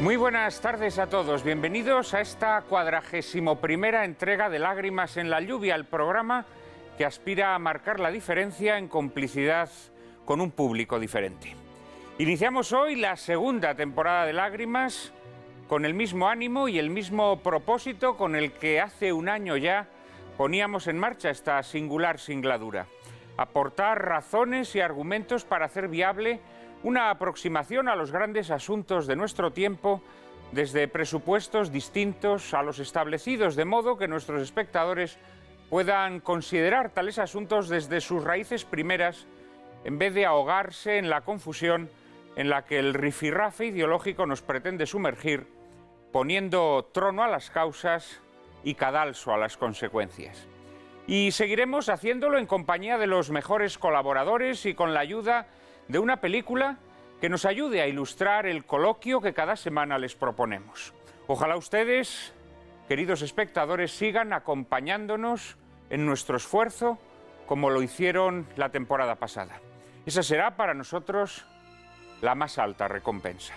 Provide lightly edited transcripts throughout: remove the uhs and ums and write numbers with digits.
Muy buenas tardes a todos, bienvenidos a esta 41ª entrega de Lágrimas en la lluvia, el programa que aspira a marcar la diferencia en complicidad con un público diferente. Iniciamos hoy la segunda temporada de Lágrimas con el mismo ánimo y el mismo propósito con el que hace un año ya poníamos en marcha esta singular singladura: aportar razones y argumentos para hacer viable una aproximación a los grandes asuntos de nuestro tiempo desde presupuestos distintos a los establecidos, de modo que nuestros espectadores puedan considerar tales asuntos desde sus raíces primeras, en vez de ahogarse en la confusión en la que el rifirrafe ideológico nos pretende sumergir, poniendo trono a las causas y cadalso a las consecuencias. Y seguiremos haciéndolo en compañía de los mejores colaboradores y con la ayuda de una película que nos ayude a ilustrar el coloquio que cada semana les proponemos. Ojalá ustedes, queridos espectadores, sigan acompañándonos en nuestro esfuerzo como lo hicieron la temporada pasada. Esa será para nosotros la más alta recompensa.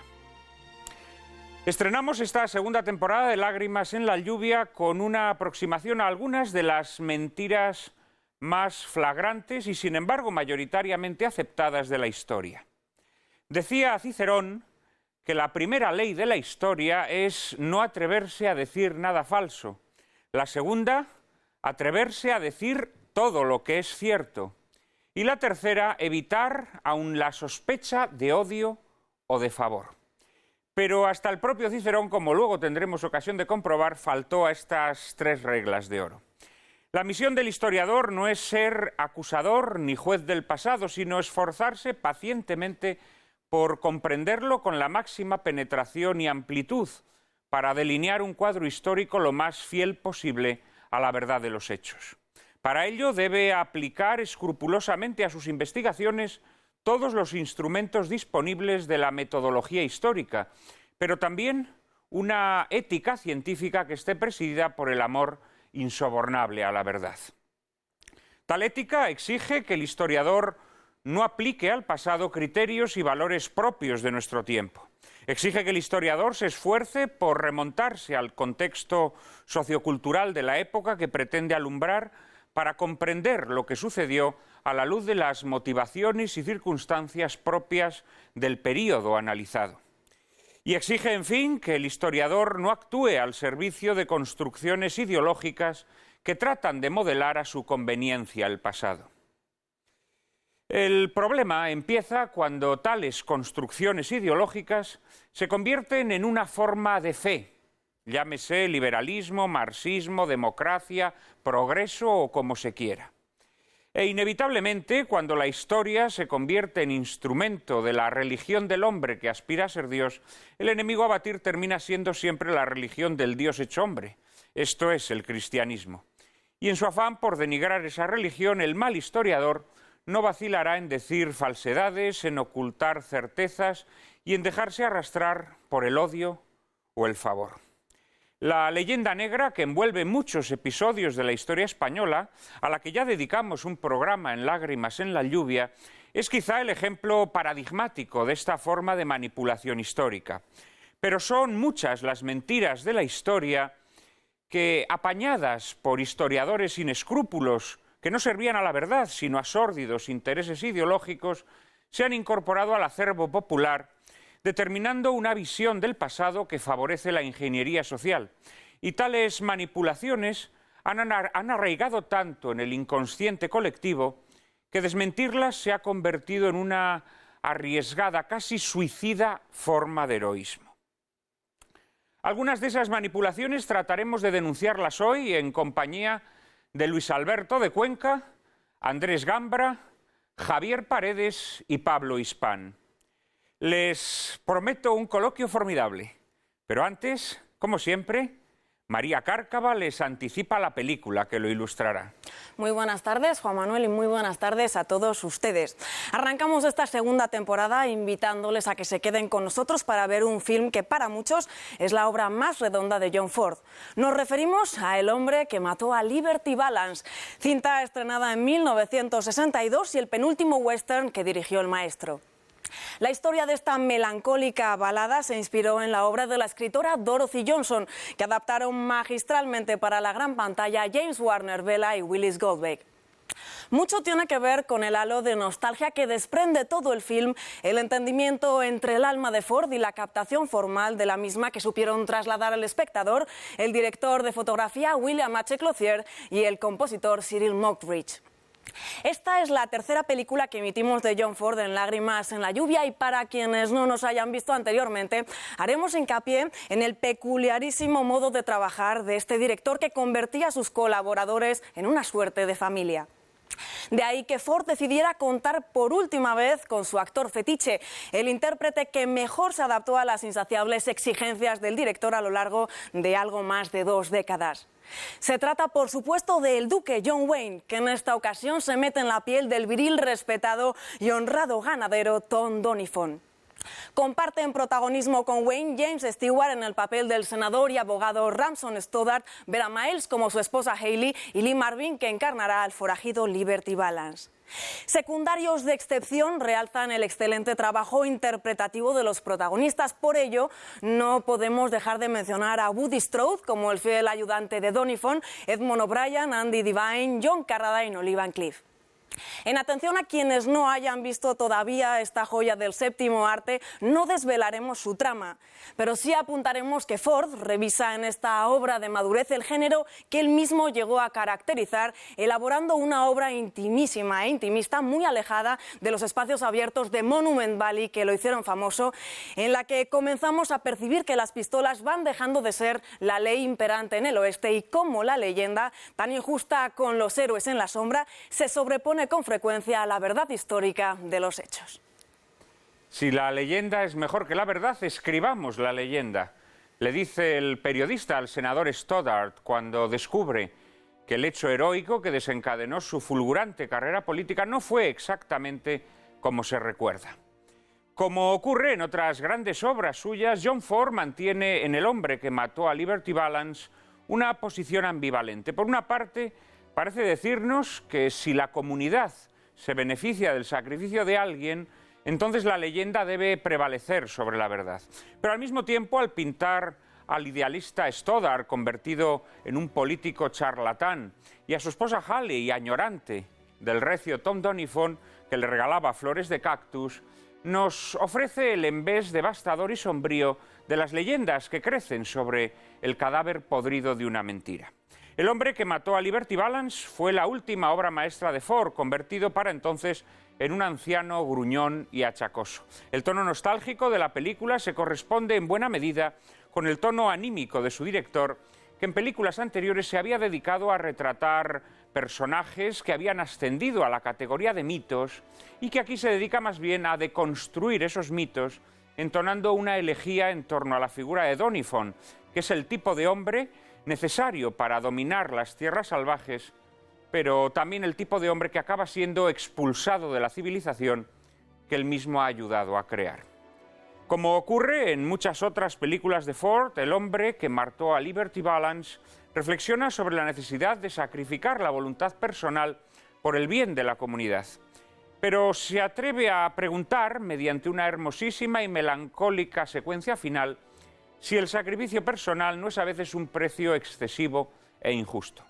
Estrenamos esta segunda temporada de Lágrimas en la lluvia con una aproximación a algunas de las mentiras más flagrantes y, sin embargo, mayoritariamente aceptadas de la historia. Decía Cicerón que la primera ley de la historia es no atreverse a decir nada falso. La segunda, atreverse a decir todo lo que es cierto. Y la tercera, evitar aun la sospecha de odio o de favor. Pero hasta el propio Cicerón, como luego tendremos ocasión de comprobar, faltó a estas tres reglas de oro. La misión del historiador no es ser acusador ni juez del pasado, sino esforzarse pacientemente por comprenderlo con la máxima penetración y amplitud, para delinear un cuadro histórico lo más fiel posible a la verdad de los hechos. Para ello debe aplicar escrupulosamente a sus investigaciones todos los instrumentos disponibles de la metodología histórica, pero también una ética científica que esté presidida por el amor insobornable a la verdad. Tal ética exige que el historiador no aplique al pasado criterios y valores propios de nuestro tiempo. Exige que el historiador se esfuerce por remontarse al contexto sociocultural de la época que pretende alumbrar para comprender lo que sucedió a la luz de las motivaciones y circunstancias propias del período analizado. Y exige, en fin, que el historiador no actúe al servicio de construcciones ideológicas que tratan de modelar a su conveniencia el pasado. El problema empieza cuando tales construcciones ideológicas se convierten en una forma de fe, llámese liberalismo, marxismo, democracia, progreso o como se quiera. E inevitablemente, cuando la historia se convierte en instrumento de la religión del hombre que aspira a ser Dios, el enemigo a batir termina siendo siempre la religión del Dios hecho hombre, esto es, el cristianismo. Y en su afán por denigrar esa religión, el mal historiador no vacilará en decir falsedades, en ocultar certezas y en dejarse arrastrar por el odio o el favor. La leyenda negra que envuelve muchos episodios de la historia española, a la que ya dedicamos un programa en Lágrimas en la lluvia, es quizá el ejemplo paradigmático de esta forma de manipulación histórica. Pero son muchas las mentiras de la historia que, apañadas por historiadores sin escrúpulos, que no servían a la verdad, sino a sórdidos intereses ideológicos, se han incorporado al acervo popular, determinando una visión del pasado que favorece la ingeniería social. Y tales manipulaciones han arraigado tanto en el inconsciente colectivo que desmentirlas se ha convertido en una arriesgada, casi suicida forma de heroísmo. Algunas de esas manipulaciones trataremos de denunciarlas hoy en compañía de Luis Alberto de Cuenca, Andrés Gambra, Javier Paredes y Pablo Hispán. Les prometo un coloquio formidable, pero antes, como siempre, María Cárcava les anticipa la película que lo ilustrará. Muy buenas tardes, Juan Manuel, y muy buenas tardes a todos ustedes. Arrancamos esta segunda temporada invitándoles a que se queden con nosotros para ver un film que para muchos es la obra más redonda de John Ford. Nos referimos a El hombre que mató a Liberty Balance, cinta estrenada en 1962 y el penúltimo western que dirigió el maestro. La historia de esta melancólica balada se inspiró en la obra de la escritora Dorothy Johnson, que adaptaron magistralmente para la gran pantalla James Warner Bella y Willis Goldberg. Mucho tiene que ver con el halo de nostalgia que desprende todo el film, el entendimiento entre el alma de Ford y la captación formal de la misma que supieron trasladar al espectador el director de fotografía William H. Clothier y el compositor Cyril Mockridge. Esta es la tercera película que emitimos de John Ford en Lágrimas en la lluvia, y para quienes no nos hayan visto anteriormente, haremos hincapié en el peculiarísimo modo de trabajar de este director que convertía a sus colaboradores en una suerte de familia. De ahí que Ford decidiera contar por última vez con su actor fetiche, el intérprete que mejor se adaptó a las insaciables exigencias del director a lo largo de algo más de 2 décadas. Se trata, por supuesto, del duque John Wayne, que en esta ocasión se mete en la piel del viril, respetado y honrado ganadero Tom Doniphan. Comparten protagonismo con Wayne James Stewart en el papel del senador y abogado Ramson Stoddard, Vera Miles como su esposa Hayley y Lee Marvin, que encarnará al forajido Liberty Balance. Secundarios de excepción realzan el excelente trabajo interpretativo de los protagonistas. Por ello, no podemos dejar de mencionar a Woody Strode como el fiel ayudante de Doniphan, Edmond O'Brien, Andy Devine, John Carradine o Lee Van Cleef. En atención a quienes no hayan visto todavía esta joya del séptimo arte, no desvelaremos su trama, pero sí apuntaremos que Ford revisa en esta obra de madurez el género que él mismo llegó a caracterizar, elaborando una obra intimísima e intimista, muy alejada de los espacios abiertos de Monument Valley que lo hicieron famoso, en la que comenzamos a percibir que las pistolas van dejando de ser la ley imperante en el oeste y cómo la leyenda, tan injusta con los héroes en la sombra, se sobrepone con frecuencia a la verdad histórica de los hechos. Si la leyenda es mejor que la verdad, escribamos la leyenda, le dice el periodista al senador Stoddard cuando descubre que el hecho heroico que desencadenó su fulgurante carrera política no fue exactamente como se recuerda. Como ocurre en otras grandes obras suyas, John Ford mantiene en El hombre que mató a Liberty Balance una posición ambivalente. Por una parte, parece decirnos que si la comunidad se beneficia del sacrificio de alguien, entonces la leyenda debe prevalecer sobre la verdad. Pero al mismo tiempo, al pintar al idealista Stoddard convertido en un político charlatán y a su esposa Hayley añorante del recio Tom Doniphan, que le regalaba flores de cactus, nos ofrece el envés devastador y sombrío de las leyendas que crecen sobre el cadáver podrido de una mentira. El hombre que mató a Liberty Balance fue la última obra maestra de Ford, convertido para entonces en un anciano gruñón y achacoso. El tono nostálgico de la película se corresponde en buena medida con el tono anímico de su director, que en películas anteriores se había dedicado a retratar personajes que habían ascendido a la categoría de mitos y que aquí se dedica más bien a deconstruir esos mitos, entonando una elegía en torno a la figura de Doniphan, que es el tipo de hombre necesario para dominar las tierras salvajes, pero también el tipo de hombre que acaba siendo expulsado de la civilización que él mismo ha ayudado a crear. Como ocurre en muchas otras películas de Ford, el hombre que mató a Liberty Balance reflexiona sobre la necesidad de sacrificar la voluntad personal por el bien de la comunidad. Pero se atreve a preguntar, mediante una hermosísima y melancólica secuencia final, si el sacrificio personal no es a veces un precio excesivo e injusto.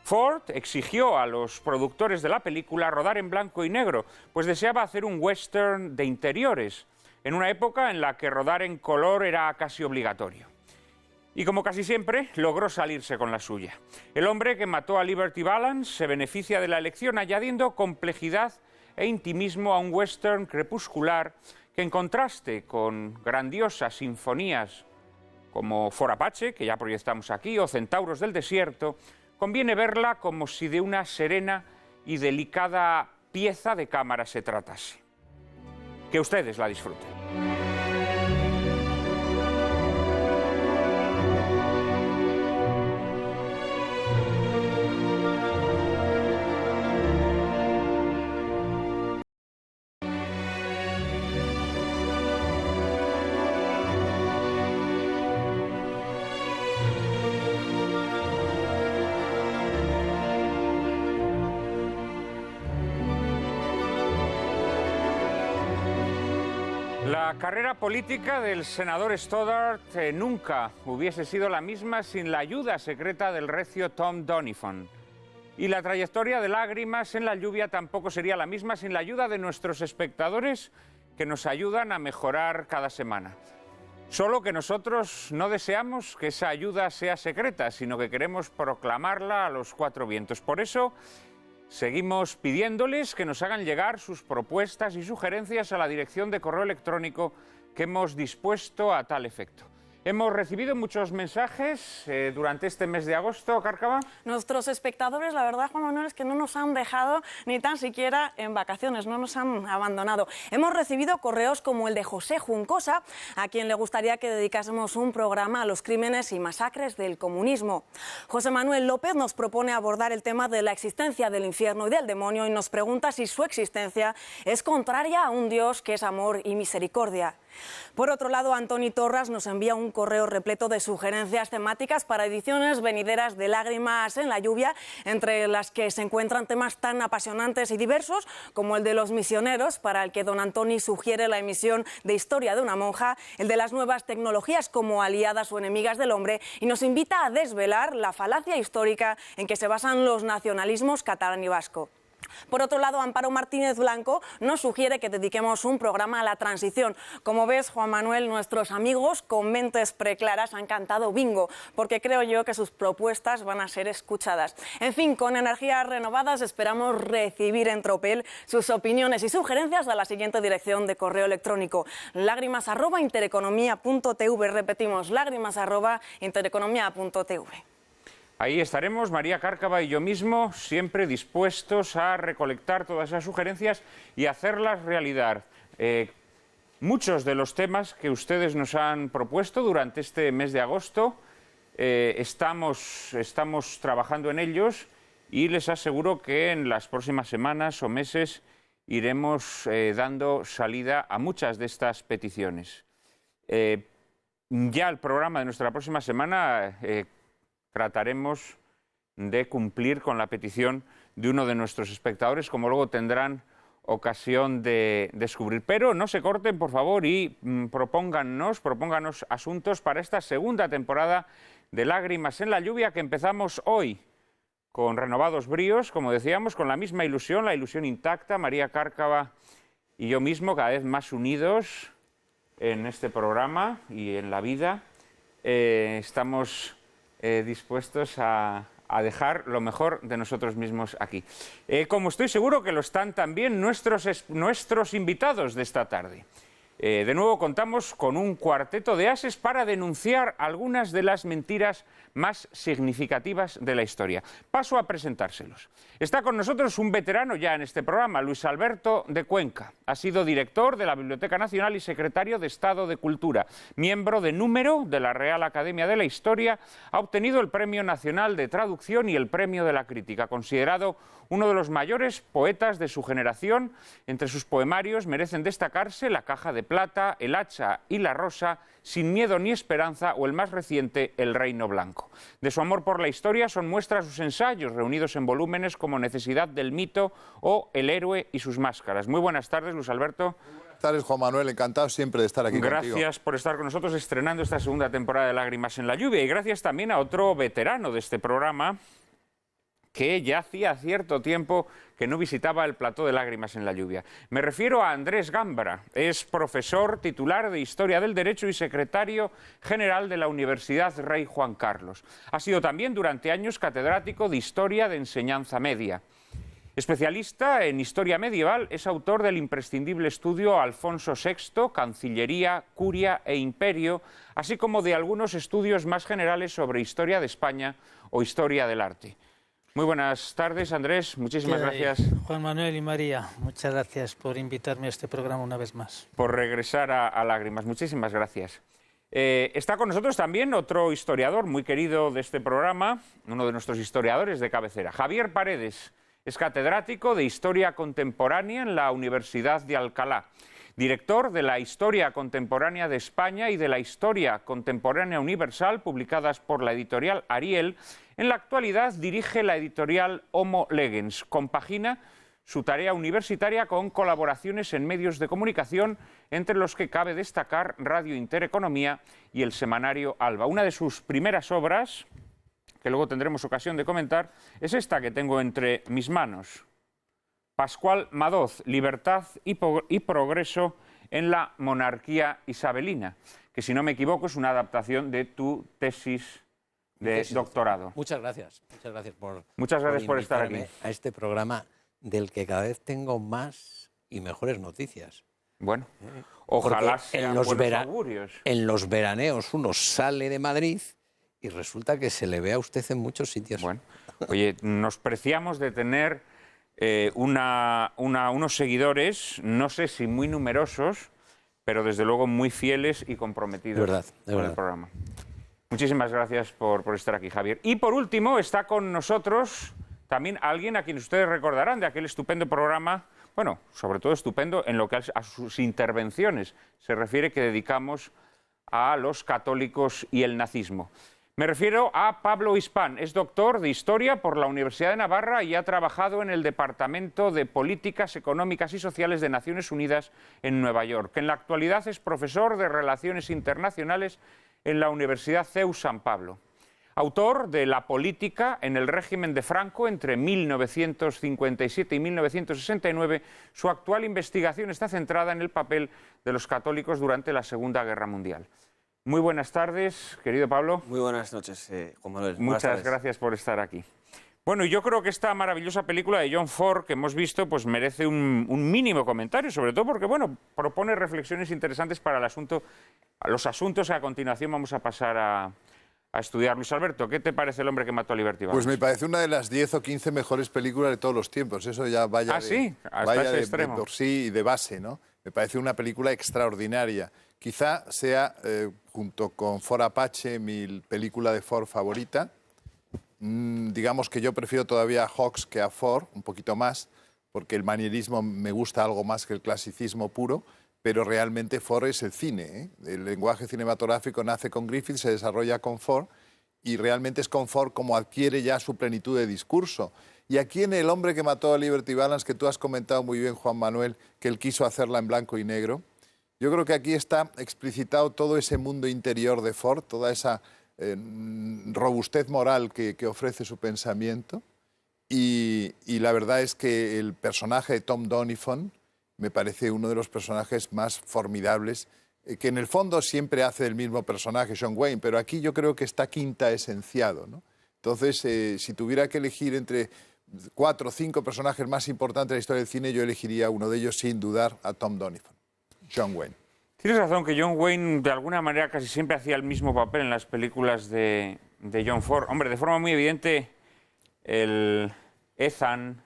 Ford exigió a los productores de la película rodar en blanco y negro, pues deseaba hacer un western de interiores, en una época en la que rodar en color era casi obligatorio. Y como casi siempre, logró salirse con la suya. El hombre que mató a Liberty Balance se beneficia de la elección, añadiendo complejidad e intimismo a un western crepuscular que, en contraste con grandiosas sinfonías como Fort Apache, que ya proyectamos aquí, o Centauros del Desierto, conviene verla como si de una serena y delicada pieza de cámara se tratase. Que ustedes la disfruten. La carrera política del senador Stoddart nunca hubiese sido la misma sin la ayuda secreta del recio Tom Doniphan. Y la trayectoria de Lágrimas en la lluvia tampoco sería la misma sin la ayuda de nuestros espectadores que nos ayudan a mejorar cada semana. Solo que nosotros no deseamos que esa ayuda sea secreta, sino que queremos proclamarla a los cuatro vientos. Por eso seguimos pidiéndoles que nos hagan llegar sus propuestas y sugerencias a la dirección de correo electrónico que hemos dispuesto a tal efecto. Hemos recibido muchos mensajes durante este mes de agosto, Cárcava. Nuestros espectadores, la verdad, Juan Manuel, es que no nos han dejado ni tan siquiera en vacaciones, no nos han abandonado. Hemos recibido correos como el de José Juncosa, a quien le gustaría que dedicásemos un programa a los crímenes y masacres del comunismo. José Manuel López nos propone abordar el tema de la existencia del infierno y del demonio y nos pregunta si su existencia es contraria a un Dios que es amor y misericordia. Por otro lado, Antoni Torras nos envía un correo repleto de sugerencias temáticas para ediciones venideras de Lágrimas en la lluvia, entre las que se encuentran temas tan apasionantes y diversos como el de los misioneros, para el que don Antoni sugiere la emisión de Historia de una monja, el de las nuevas tecnologías como aliadas o enemigas del hombre, y nos invita a desvelar la falacia histórica en que se basan los nacionalismos catalán y vasco. Por otro lado, Amparo Martínez Blanco nos sugiere que dediquemos un programa a la transición. Como ves, Juan Manuel, nuestros amigos con mentes preclaras han cantado bingo, porque creo yo que sus propuestas van a ser escuchadas. En fin, con energías renovadas esperamos recibir en tropel sus opiniones y sugerencias a la siguiente dirección de correo electrónico: lágrimas@intereconomia.tv. Repetimos, lágrimas@intereconomia.tv. Ahí estaremos, María Cárcava y yo mismo, siempre dispuestos a recolectar todas esas sugerencias y hacerlas realidad. Muchos de los temas que ustedes nos han propuesto durante este mes de agosto, estamos trabajando en ellos y les aseguro que en las próximas semanas o meses iremos dando salida a muchas de estas peticiones. Ya el programa de nuestra próxima semana trataremos de cumplir con la petición de uno de nuestros espectadores, como luego tendrán ocasión de descubrir. Pero no se corten, por favor, y propónganos asuntos para esta segunda temporada de Lágrimas en la lluvia, que empezamos hoy con renovados bríos, como decíamos, con la misma ilusión, la ilusión intacta, María Cárcava y yo mismo, cada vez más unidos en este programa y en la vida. Estamos dispuestos a dejar lo mejor de nosotros mismos aquí. Como estoy seguro que lo están también nuestros invitados de esta tarde. De nuevo contamos con un cuarteto de ases para denunciar algunas de las mentiras más significativas de la historia. Paso a presentárselos. Está con nosotros un veterano ya en este programa, Luis Alberto de Cuenca. Ha sido director de la Biblioteca Nacional y secretario de Estado de Cultura. Miembro de número de la Real Academia de la Historia, ha obtenido el Premio Nacional de Traducción y el Premio de la Crítica. Considerado uno de los mayores poetas de su generación, entre sus poemarios merecen destacarse La caja de plata, El hacha y la rosa, Sin miedo ni esperanza o el más reciente, El reino blanco. De su amor por la historia son muestras sus ensayos, reunidos en volúmenes como Necesidad del mito o El héroe y sus máscaras. Muy buenas tardes, Luis Alberto. Buenas tardes, Juan Manuel. Encantado siempre de estar aquí contigo. Gracias por estar con nosotros estrenando esta segunda temporada de Lágrimas en la lluvia. Y gracias también a otro veterano de este programa, que ya hacía cierto tiempo que no visitaba el plató de Lágrimas en la lluvia. Me refiero a Andrés Gambra. Es profesor titular de Historia del Derecho y secretario general de la Universidad Rey Juan Carlos. Ha sido también durante años catedrático de Historia de Enseñanza Media. Especialista en historia medieval, es autor del imprescindible estudio Alfonso VI, Cancillería, Curia e Imperio, así como de algunos estudios más generales sobre historia de España o historia del arte. Muy buenas tardes, Andrés. Muchísimas gracias. Juan Manuel y María, muchas gracias por invitarme a este programa una vez más. Por regresar a Lágrimas. Muchísimas gracias. Está con nosotros también otro historiador muy querido de este programa, uno de nuestros historiadores de cabecera, Javier Paredes. Es catedrático de Historia Contemporánea en la Universidad de Alcalá, director de la Historia Contemporánea de España y de la Historia Contemporánea Universal, publicadas por la editorial Ariel. En la actualidad dirige la editorial Homo Legens. Compagina su tarea universitaria con colaboraciones en medios de comunicación, entre los que cabe destacar Radio Intereconomía y el semanario Alba. Una de sus primeras obras, que luego tendremos ocasión de comentar, es esta que tengo entre mis manos. Pascual Madoz, Libertad y Progreso en la monarquía isabelina, que si no me equivoco es una adaptación de tu tesis de doctorado. Muchas gracias por estar aquí. A este programa del que cada vez tengo más y mejores noticias. Bueno, ojalá sean buenos augurios. En los veraneos uno sale de Madrid y resulta que se le ve a usted en muchos sitios. Bueno, oye, nos preciamos de tener unos seguidores, no sé si muy numerosos, pero desde luego muy fieles y comprometidos con el programa. Muchísimas gracias por estar aquí, Javier. Y por último, está con nosotros también alguien a quien ustedes recordarán de aquel estupendo programa, bueno, sobre todo estupendo en lo que a sus intervenciones se refiere, que dedicamos a los católicos y el nazismo. Me refiero a Pablo Hispán. Es doctor de Historia por la Universidad de Navarra y ha trabajado en el Departamento de Políticas Económicas y Sociales de Naciones Unidas en Nueva York. En la actualidad es profesor de Relaciones Internacionales en la Universidad CEU San Pablo. Autor de La política en el régimen de Franco entre 1957 y 1969, su actual investigación está centrada en el papel de los católicos durante la Segunda Guerra Mundial. Muy buenas tardes, querido Pablo. Muy buenas noches, Juan Manuel. Muchas gracias por estar aquí. Bueno, yo creo que esta maravillosa película de John Ford que hemos visto pues merece un mínimo comentario, sobre todo porque bueno, propone reflexiones interesantes para los asuntos que a continuación vamos a pasar a estudiar. Luis Alberto, ¿qué te parece El hombre que mató a Liberty Balance? Pues me parece una de las 10 o 15 mejores películas de todos los tiempos. Eso ya vaya sí, hasta ese extremo. De por sí y de base, ¿no? Me parece una película extraordinaria. Quizá sea, junto con Ford Apache, mi película de Ford favorita. Digamos que yo prefiero todavía a Hawks que a Ford, un poquito más, porque el manierismo me gusta algo más que el clasicismo puro, pero realmente Ford es el cine, ¿eh? El lenguaje cinematográfico nace con Griffith, se desarrolla con Ford, y realmente es con Ford como adquiere ya su plenitud de discurso. Y aquí en El hombre que mató a Liberty Balance, que tú has comentado muy bien, Juan Manuel, que él quiso hacerla en blanco y negro, yo creo que aquí está explicitado todo ese mundo interior de Ford, toda esa robustez moral que ofrece su pensamiento. Y la verdad es que el personaje de Tom Doniphan me parece uno de los personajes más formidables, que en el fondo siempre hace el mismo personaje, John Wayne, pero aquí yo creo que está quinta esenciado, ¿no? Entonces, si tuviera que elegir entre 4 o 5 personajes más importantes de la historia del cine, yo elegiría uno de ellos sin dudar a Tom Doniphan, John Wayne. Tienes razón que John Wayne de alguna manera casi siempre hacía el mismo papel en las películas de John Ford. Hombre, de forma muy evidente, el Ethan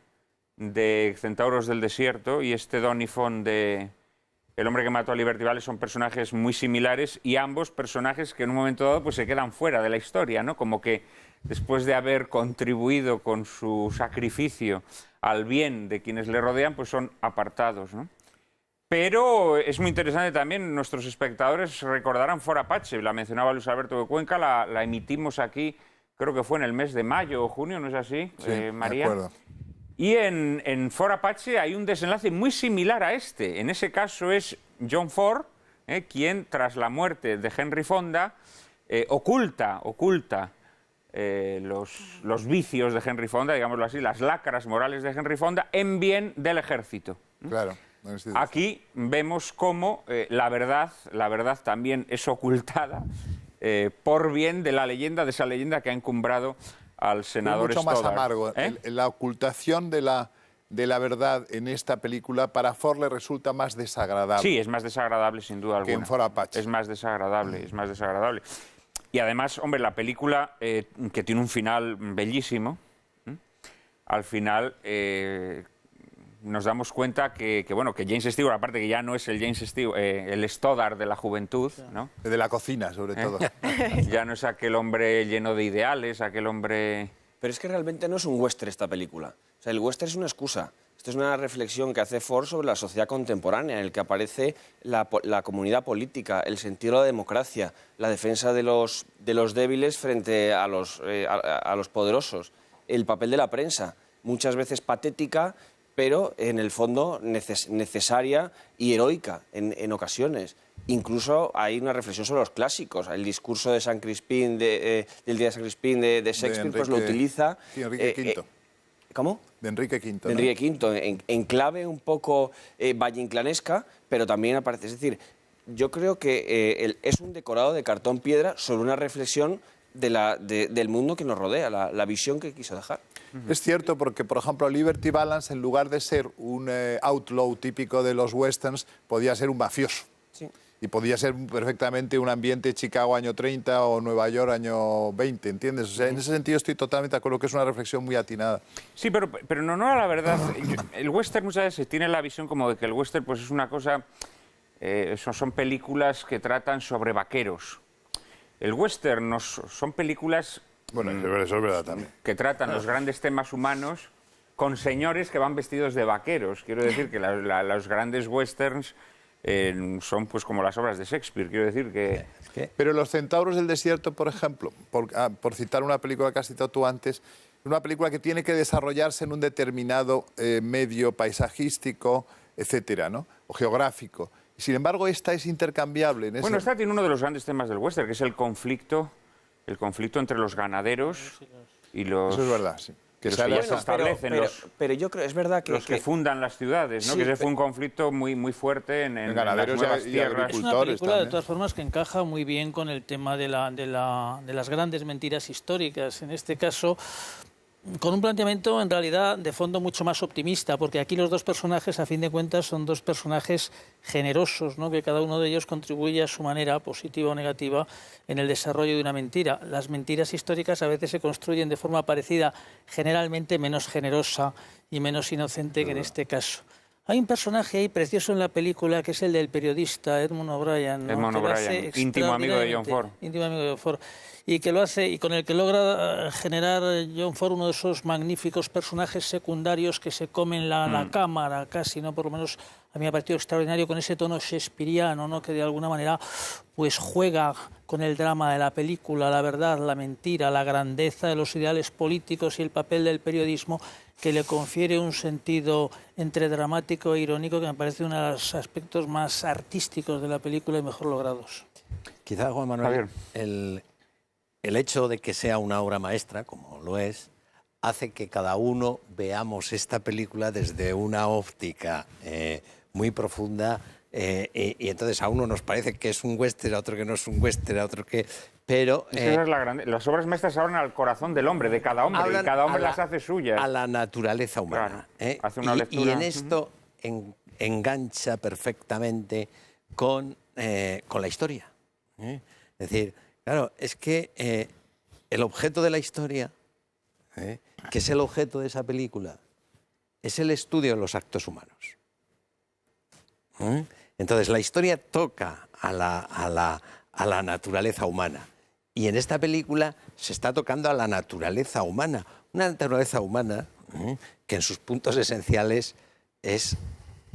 de Centauros del Desierto y este Doniphan de El hombre que mató a Liberty Balance son personajes muy similares, y ambos personajes que en un momento dado pues se quedan fuera de la historia, ¿no? Como que después de haber contribuido con su sacrificio al bien de quienes le rodean, pues son apartados, ¿no? Pero es muy interesante también, nuestros espectadores recordarán Ford Apache, la mencionaba Luis Alberto de Cuenca, la emitimos aquí, creo que fue en el mes de mayo o junio, ¿no es así, sí, María? De acuerdo. Y en Ford Apache hay un desenlace muy similar a este. En ese caso es John Ford quien, tras la muerte de Henry Fonda, oculta los vicios de Henry Fonda, digámoslo así, las lacras morales de Henry Fonda, en bien del ejército. Claro. Aquí vemos cómo la verdad también es ocultada por bien de esa leyenda que ha encumbrado al senador Stoddard. Mucho más amargo. La ocultación de la verdad en esta película para Ford le resulta más desagradable. Sí, es más desagradable sin duda alguna. Que en Ford Apache. Es más desagradable, es más desagradable. Y además, hombre, la película, que tiene un final bellísimo, al final nos damos cuenta que James Stewart, aparte que ya no es el James Stewart, el Stoddard de la juventud, ¿no? De la cocina, sobre todo. Ya no es aquel hombre lleno de ideales, aquel hombre... Pero es que realmente no es un western esta película. O sea, el western es una excusa. Esto es una reflexión que hace Ford sobre la sociedad contemporánea, en el que aparece la comunidad política, el sentido de la democracia, la defensa de los débiles frente a los poderosos, el papel de la prensa, muchas veces patética, pero en el fondo necesaria y heroica en ocasiones. Incluso hay una reflexión sobre los clásicos. El discurso de San Crispín, del Día de San Crispín de Shakespeare, pues lo utiliza... Sí, Enrique V. ¿Cómo? De Enrique V. De Enrique V, en clave un poco valleinclanesca, pero también aparece. Es decir, yo creo que es un decorado de cartón piedra sobre una reflexión del mundo que nos rodea, la visión que quiso dejar. Es cierto, porque, por ejemplo, Liberty Balance, en lugar de ser un outlaw típico de los westerns, podía ser un mafioso. Sí. Y podía ser perfectamente un ambiente Chicago año 30 o Nueva York año 20, ¿entiendes? O sea, en ese sentido estoy totalmente de acuerdo que es una reflexión muy atinada. Sí, pero en honor a la verdad, el western muchas veces tiene la visión como de que el western pues es una cosa... son películas que tratan sobre vaqueros. El western son películas... Bueno, eso es verdad también. Que tratan los grandes temas humanos con señores que van vestidos de vaqueros. Quiero decir que los grandes westerns son pues como las obras de Shakespeare. Quiero decir que... Pero Los centauros del desierto, por ejemplo, por citar una película que has citado tú antes, es una película que tiene que desarrollarse en un determinado medio paisajístico, etcétera, ¿no? O geográfico. Sin embargo, esta es intercambiable. Bueno, esta tiene uno de los grandes temas del western, que es el conflicto entre los ganaderos y los... Eso es verdad, sí. Que se establecen pero yo creo, es verdad que... Los que fundan las ciudades, ¿no? Sí, que ese fue un conflicto muy, muy fuerte en ganaderos las nuevas y tierras. Es una película, de todas formas, que encaja muy bien con el tema de las grandes mentiras históricas. En este caso, con un planteamiento, en realidad, de fondo mucho más optimista, porque aquí los dos personajes, a fin de cuentas, son dos personajes generosos, ¿no? Que cada uno de ellos contribuye a su manera, positiva o negativa, en el desarrollo de una mentira. Las mentiras históricas a veces se construyen de forma parecida, generalmente menos generosa y menos inocente que en este caso. Hay un personaje ahí precioso en la película que es el del periodista Edmund O'Brien, ¿no? Edmund O'Brien, íntimo amigo de John Ford. Íntimo amigo de John Ford. Y que lo hace, y con el que logra generar John Ford uno de esos magníficos personajes secundarios que se comen la cámara casi, ¿no? Por lo menos a mí me ha parecido extraordinario con ese tono shakespeariano, ¿no? Que de alguna manera pues juega con el drama de la película, la verdad, la mentira, la grandeza de los ideales políticos y el papel del periodismo, que le confiere un sentido entre dramático e irónico que me parece uno de los aspectos más artísticos de la película y mejor logrados. Quizá, Juan Manuel, el hecho de que sea una obra maestra, como lo es, hace que cada uno veamos esta película desde una óptica muy profunda y entonces a uno nos parece que es un western, a otro que no es un western, a otro que... Pero, las obras maestras hablan al corazón del hombre, de cada hombre, y cada hombre las hace suyas. A la naturaleza humana. Claro, hace una lectura. Y en esto engancha perfectamente con la historia. Es decir, claro, es que el objeto de la historia, que es el objeto de esa película, es el estudio de los actos humanos. Entonces, la historia toca a la naturaleza humana. Y en esta película se está tocando a la naturaleza humana. Una naturaleza humana que en sus puntos esenciales es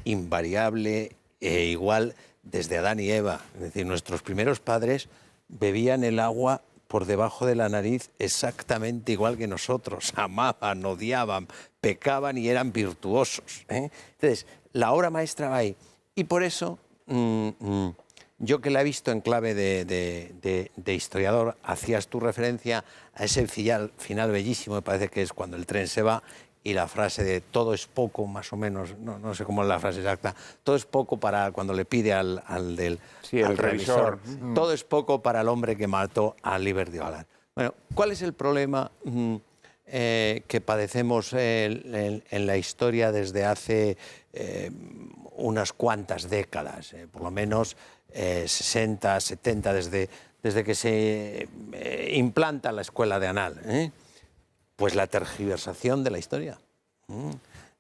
invariable e igual desde Adán y Eva. Es decir, nuestros primeros padres bebían el agua por debajo de la nariz exactamente igual que nosotros. Amaban, odiaban, pecaban y eran virtuosos. Entonces, la obra maestra va ahí. Y por eso... yo que la he visto en clave de historiador, hacías tu referencia a ese final bellísimo, me parece que es cuando el tren se va, y la frase de todo es poco, más o menos, no sé cómo es la frase exacta, todo es poco para cuando le pide al revisor, todo es poco para el hombre que mató a Liberty Balance. Bueno, ¿cuál es el problema que padecemos en la historia desde hace unas cuantas décadas, por lo menos 60, 70, desde que se implanta la escuela de Anal? Pues la tergiversación de la historia.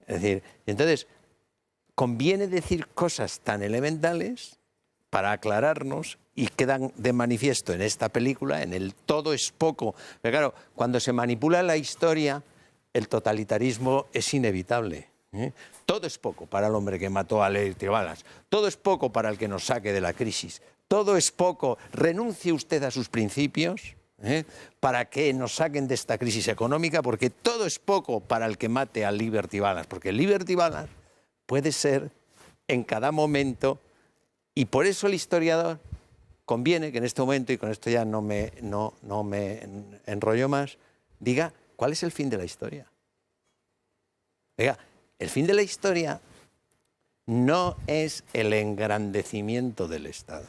Es decir, entonces, conviene decir cosas tan elementales para aclararnos y quedan de manifiesto en esta película, en el todo es poco. Pero claro, cuando se manipula la historia, el totalitarismo es inevitable. Todo es poco para el hombre que mató a Liberty Balance. Todo es poco para el que nos saque de la crisis. Todo es poco. Renuncie usted a sus principios para que nos saquen de esta crisis económica, porque todo es poco para el que mate al Liberty Balance, porque el Liberty Balance puede ser en cada momento, y por eso el historiador conviene que en este momento, y con esto ya no me enrollo más, diga cuál es el fin de la historia. Oiga, el fin de la historia no es el engrandecimiento del Estado,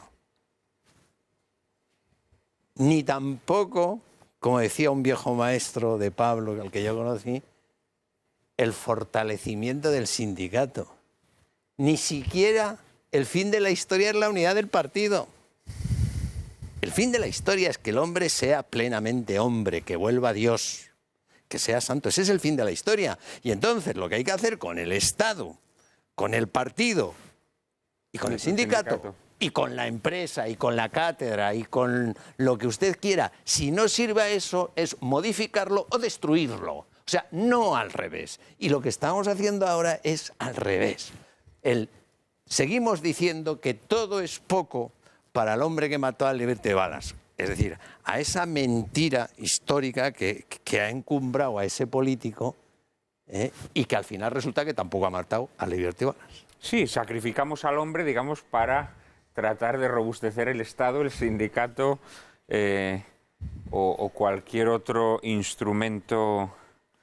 ni tampoco, como decía un viejo maestro de Pablo, al que yo conocí, el fortalecimiento del sindicato. Ni siquiera el fin de la historia es la unidad del partido. El fin de la historia es que el hombre sea plenamente hombre, que vuelva a Dios, que sea santo. Ese es el fin de la historia. Y entonces lo que hay que hacer con el Estado, con el partido y con el sindicato y con la empresa y con la cátedra y con lo que usted quiera, si no sirve a eso, es modificarlo o destruirlo. O sea, no al revés. Y lo que estamos haciendo ahora es al revés. Seguimos diciendo que todo es poco para el hombre que mató a Liberty Balance. Es decir, a esa mentira histórica que ha encumbrado a ese político y que al final resulta que tampoco ha matado a Liberty Balance. Sí, sacrificamos al hombre, digamos, para tratar de robustecer el Estado, el sindicato o cualquier otro instrumento.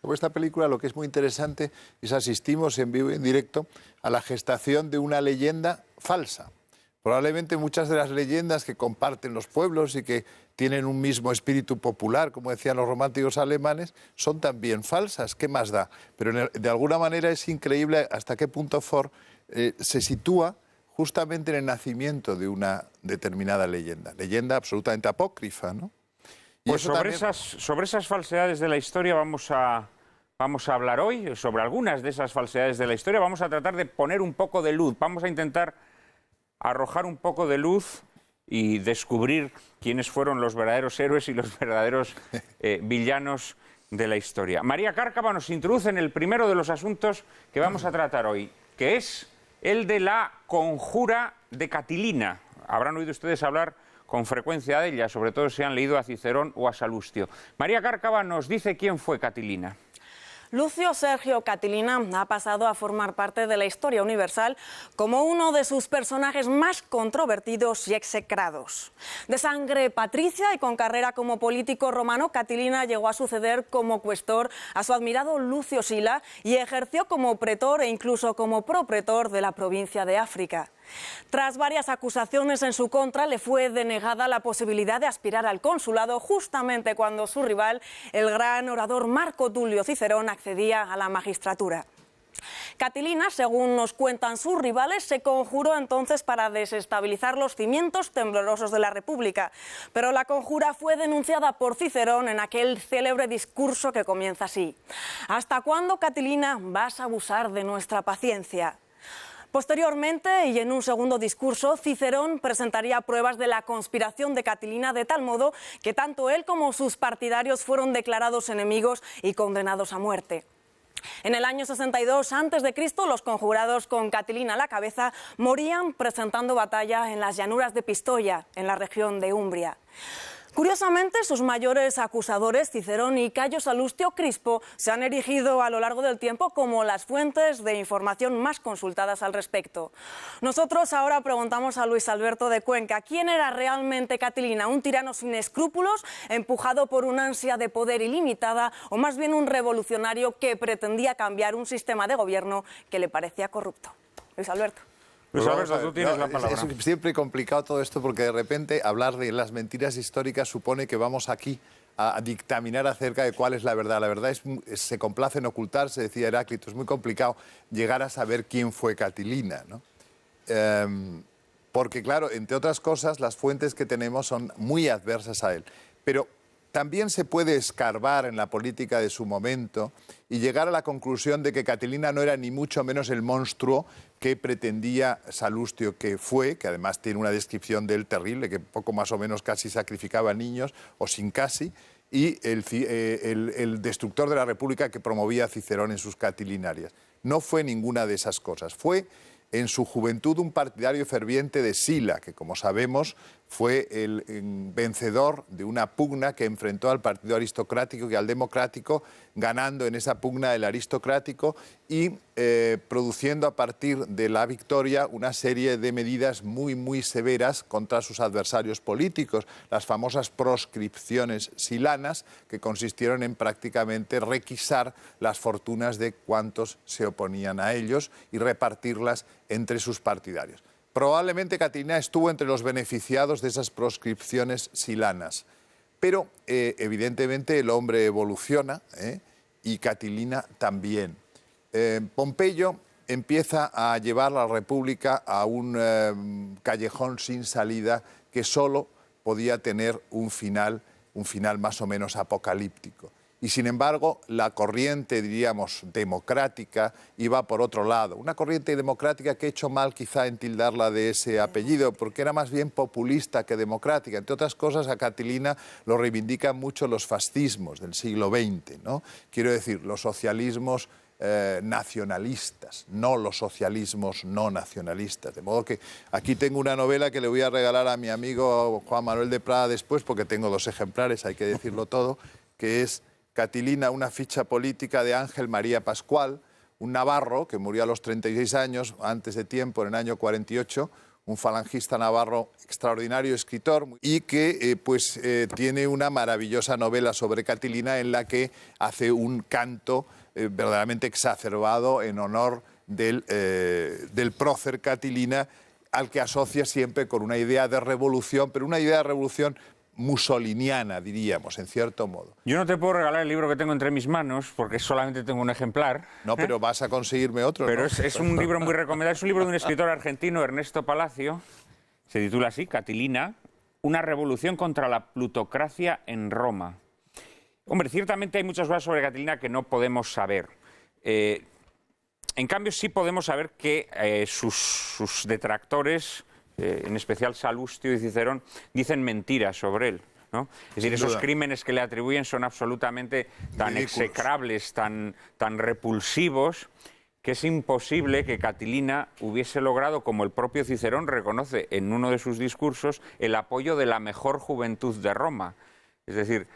Sobre esta película lo que es muy interesante es asistimos en vivo y en directo a la gestación de una leyenda falsa. Probablemente muchas de las leyendas que comparten los pueblos y que tienen un mismo espíritu popular, como decían los románticos alemanes, son también falsas. ¿Qué más da? Pero de alguna manera es increíble hasta qué punto Ford se sitúa justamente en el nacimiento de una determinada leyenda absolutamente apócrifa, ¿no? Y pues sobre esas falsedades de la historia vamos a hablar hoy, sobre algunas de esas falsedades de la historia, vamos a tratar de poner un poco de luz, vamos a intentar arrojar un poco de luz y descubrir quiénes fueron los verdaderos héroes y los verdaderos villanos de la historia. María Cárcava nos introduce en el primero de los asuntos que vamos a tratar hoy, que es el de la conjura de Catilina. Habrán oído ustedes hablar con frecuencia de ella, sobre todo si han leído a Cicerón o a Salustio. María Cárcava nos dice quién fue Catilina. Lucio Sergio Catilina ha pasado a formar parte de la historia universal como uno de sus personajes más controvertidos y execrados. De sangre patricia y con carrera como político romano, Catilina llegó a suceder como cuestor a su admirado Lucio Sila y ejerció como pretor e incluso como propretor de la provincia de África. Tras varias acusaciones en su contra, le fue denegada la posibilidad de aspirar al consulado justamente cuando su rival, el gran orador Marco Tulio Cicerón, accedía a la magistratura. Catilina, según nos cuentan sus rivales, se conjuró entonces para desestabilizar los cimientos temblorosos de la República, pero la conjura fue denunciada por Cicerón en aquel célebre discurso que comienza así: ¿hasta cuándo, Catilina, vas a abusar de nuestra paciencia? Posteriormente, y en un segundo discurso, Cicerón presentaría pruebas de la conspiración de Catilina de tal modo que tanto él como sus partidarios fueron declarados enemigos y condenados a muerte. En el año 62 a.C., los conjurados con Catilina a la cabeza morían presentando batalla en las llanuras de Pistoia, en la región de Umbria. Curiosamente, sus mayores acusadores, Cicerón y Cayo Salustio Crispo, se han erigido a lo largo del tiempo como las fuentes de información más consultadas al respecto. Nosotros ahora preguntamos a Luis Alberto de Cuenca, ¿quién era realmente Catilina? ¿Un tirano sin escrúpulos, empujado por una ansia de poder ilimitada, o más bien un revolucionario que pretendía cambiar un sistema de gobierno que le parecía corrupto? Luis Alberto. Luis Alberto, tú tienes la palabra. Es siempre complicado todo esto porque de repente hablar de las mentiras históricas supone que vamos aquí a dictaminar acerca de cuál es la verdad. La verdad se complace en ocultarse, decía Heráclito. Es muy complicado llegar a saber quién fue Catilina, ¿no? Porque, claro, entre otras cosas, las fuentes que tenemos son muy adversas a él. Pero también se puede escarbar en la política de su momento y llegar a la conclusión de que Catilina no era ni mucho menos el monstruo que pretendía Salustio que fue, que además tiene una descripción de él terrible, que poco más o menos casi sacrificaba a niños, o sin casi, y el destructor de la República que promovía a Cicerón en sus catilinarias. No fue ninguna de esas cosas. Fue en su juventud un partidario ferviente de Sila, que como sabemos fue el vencedor de una pugna que enfrentó al partido aristocrático y al democrático, ganando en esa pugna el aristocrático y produciendo a partir de la victoria una serie de medidas muy severas contra sus adversarios políticos, las famosas proscripciones silanas, que consistieron en prácticamente requisar las fortunas de cuantos se oponían a ellos y repartirlas entre sus partidarios. Probablemente Catilina estuvo entre los beneficiados de esas proscripciones silanas, pero evidentemente el hombre evoluciona y Catilina también. Pompeyo empieza a llevar a la República a un callejón sin salida que solo podía tener un final más o menos apocalíptico. Y sin embargo, la corriente, diríamos, democrática iba por otro lado. Una corriente democrática que he hecho mal quizá en tildarla de ese apellido, porque era más bien populista que democrática. Entre otras cosas, a Catilina lo reivindican mucho los fascismos del siglo XX, ¿no? Quiero decir, los socialismos nacionalistas, no los socialismos no nacionalistas. De modo que aquí tengo una novela que le voy a regalar a mi amigo Juan Manuel de Prada después, porque tengo 2 ejemplares, hay que decirlo todo, que es Catilina, una ficha política de Ángel María Pascual, un navarro que murió a los 36 años, antes de tiempo, en el año 48, un falangista navarro extraordinario, escritor, y que tiene una maravillosa novela sobre Catilina en la que hace un canto verdaderamente exacerbado en honor del prócer Catilina, al que asocia siempre con una idea de revolución, pero una idea de revolución mussoliniana, diríamos, en cierto modo. Yo no te puedo regalar el libro que tengo entre mis manos, porque solamente tengo un ejemplar. No, pero vas a conseguirme otro, Pero ¿no? es un libro muy recomendable. Es un libro de un escritor argentino, Ernesto Palacio. Se titula así, Catilina, una revolución contra la plutocracia en Roma. Hombre, ciertamente hay muchas cosas sobre Catilina que no podemos saber. En cambio, sí podemos saber que sus detractores, en especial Salustio y Cicerón, dicen mentiras sobre él, ¿no? Es decir, esos crímenes que le atribuyen son absolutamente tan execrables, tan repulsivos, que es imposible que Catilina hubiese logrado, como el propio Cicerón reconoce en uno de sus discursos, el apoyo de la mejor juventud de Roma. Es decir...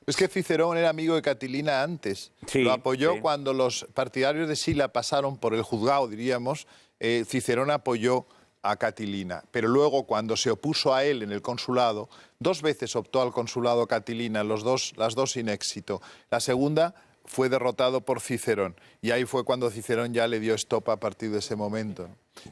Es que Cicerón era amigo de Catilina antes. Sí, lo apoyó sí. Cuando los partidarios de Sila pasaron por el juzgado, diríamos, Cicerón apoyó a Catilina, pero luego cuando se opuso a él en el consulado, 2 veces optó al consulado Catilina, las dos sin éxito. La segunda fue derrotado por Cicerón y ahí fue cuando Cicerón ya le dio stop a partir de ese momento.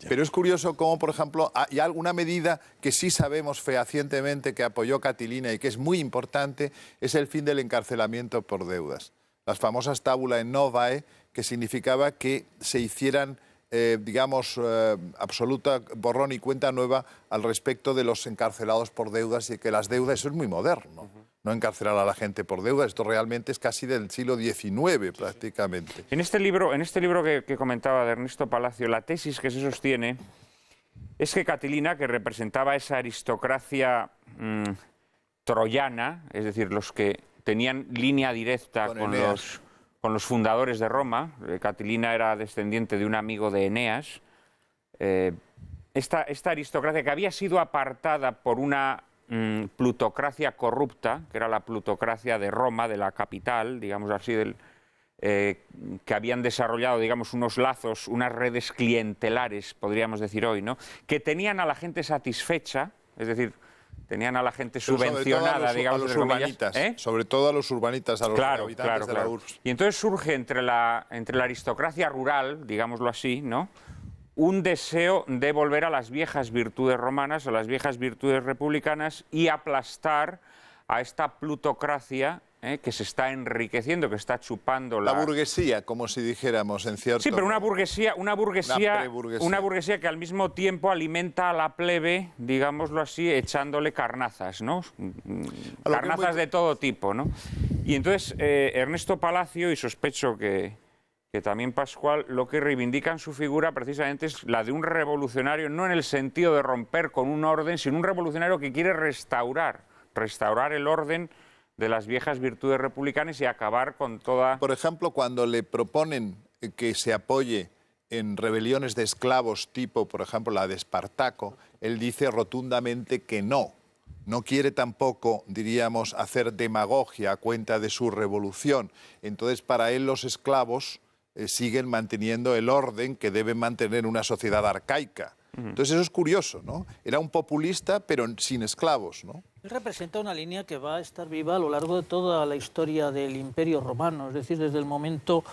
Pero es curioso cómo, por ejemplo, hay alguna medida que sí sabemos fehacientemente que apoyó Catilina y que es muy importante, es el fin del encarcelamiento por deudas. Las famosas tabulae novae, que significaba que se hicieran absoluta borrón y cuenta nueva al respecto de los encarcelados por deudas y que las deudas, eso es muy moderno, no encarcelar a la gente por deudas, esto realmente es casi del siglo XIX prácticamente. En este libro que comentaba de Ernesto Palacio, la tesis que se sostiene es que Catilina, que representaba esa aristocracia troyana, es decir, los que tenían línea directa con los fundadores de Roma. Catilina era descendiente de un amigo de Eneas. Esta aristocracia que había sido apartada por una plutocracia corrupta, que era la plutocracia de Roma, de la capital, digamos así, que habían desarrollado, digamos, unos lazos, unas redes clientelares, podríamos decir hoy, ¿no? Que tenían a la gente satisfecha, es decir, tenían a la gente subvencionada, digamos, a los urbanitas, sobre todo a los urbanitas, a los habitantes de la URSS. Y entonces surge entre la aristocracia rural, digámoslo así, ¿no?, un deseo de volver a las viejas virtudes romanas, a las viejas virtudes republicanas y aplastar a esta plutocracia que se está enriqueciendo, que está chupando la burguesía, como si dijéramos, en cierto... Sí, pero una burguesía que al mismo tiempo alimenta a la plebe, digámoslo así, echándole carnazas, ¿no? Carnazas de todo tipo, ¿no? Y entonces Ernesto Palacio, y sospecho que también Pascual, lo que reivindica en su figura precisamente es la de un revolucionario, no en el sentido de romper con un orden, sino un revolucionario que quiere restaurar el orden de las viejas virtudes republicanas y acabar con toda... Por ejemplo, cuando le proponen que se apoye en rebeliones de esclavos tipo, por ejemplo, la de Espartaco, él dice rotundamente que no, no quiere tampoco, diríamos, hacer demagogia a cuenta de su revolución. Entonces, para él los esclavos siguen manteniendo el orden que debe mantener una sociedad arcaica. Entonces eso es curioso, ¿no? Era un populista, pero sin esclavos, ¿no? Él representa una línea que va a estar viva a lo largo de toda la historia del Imperio Romano, es decir, desde el momento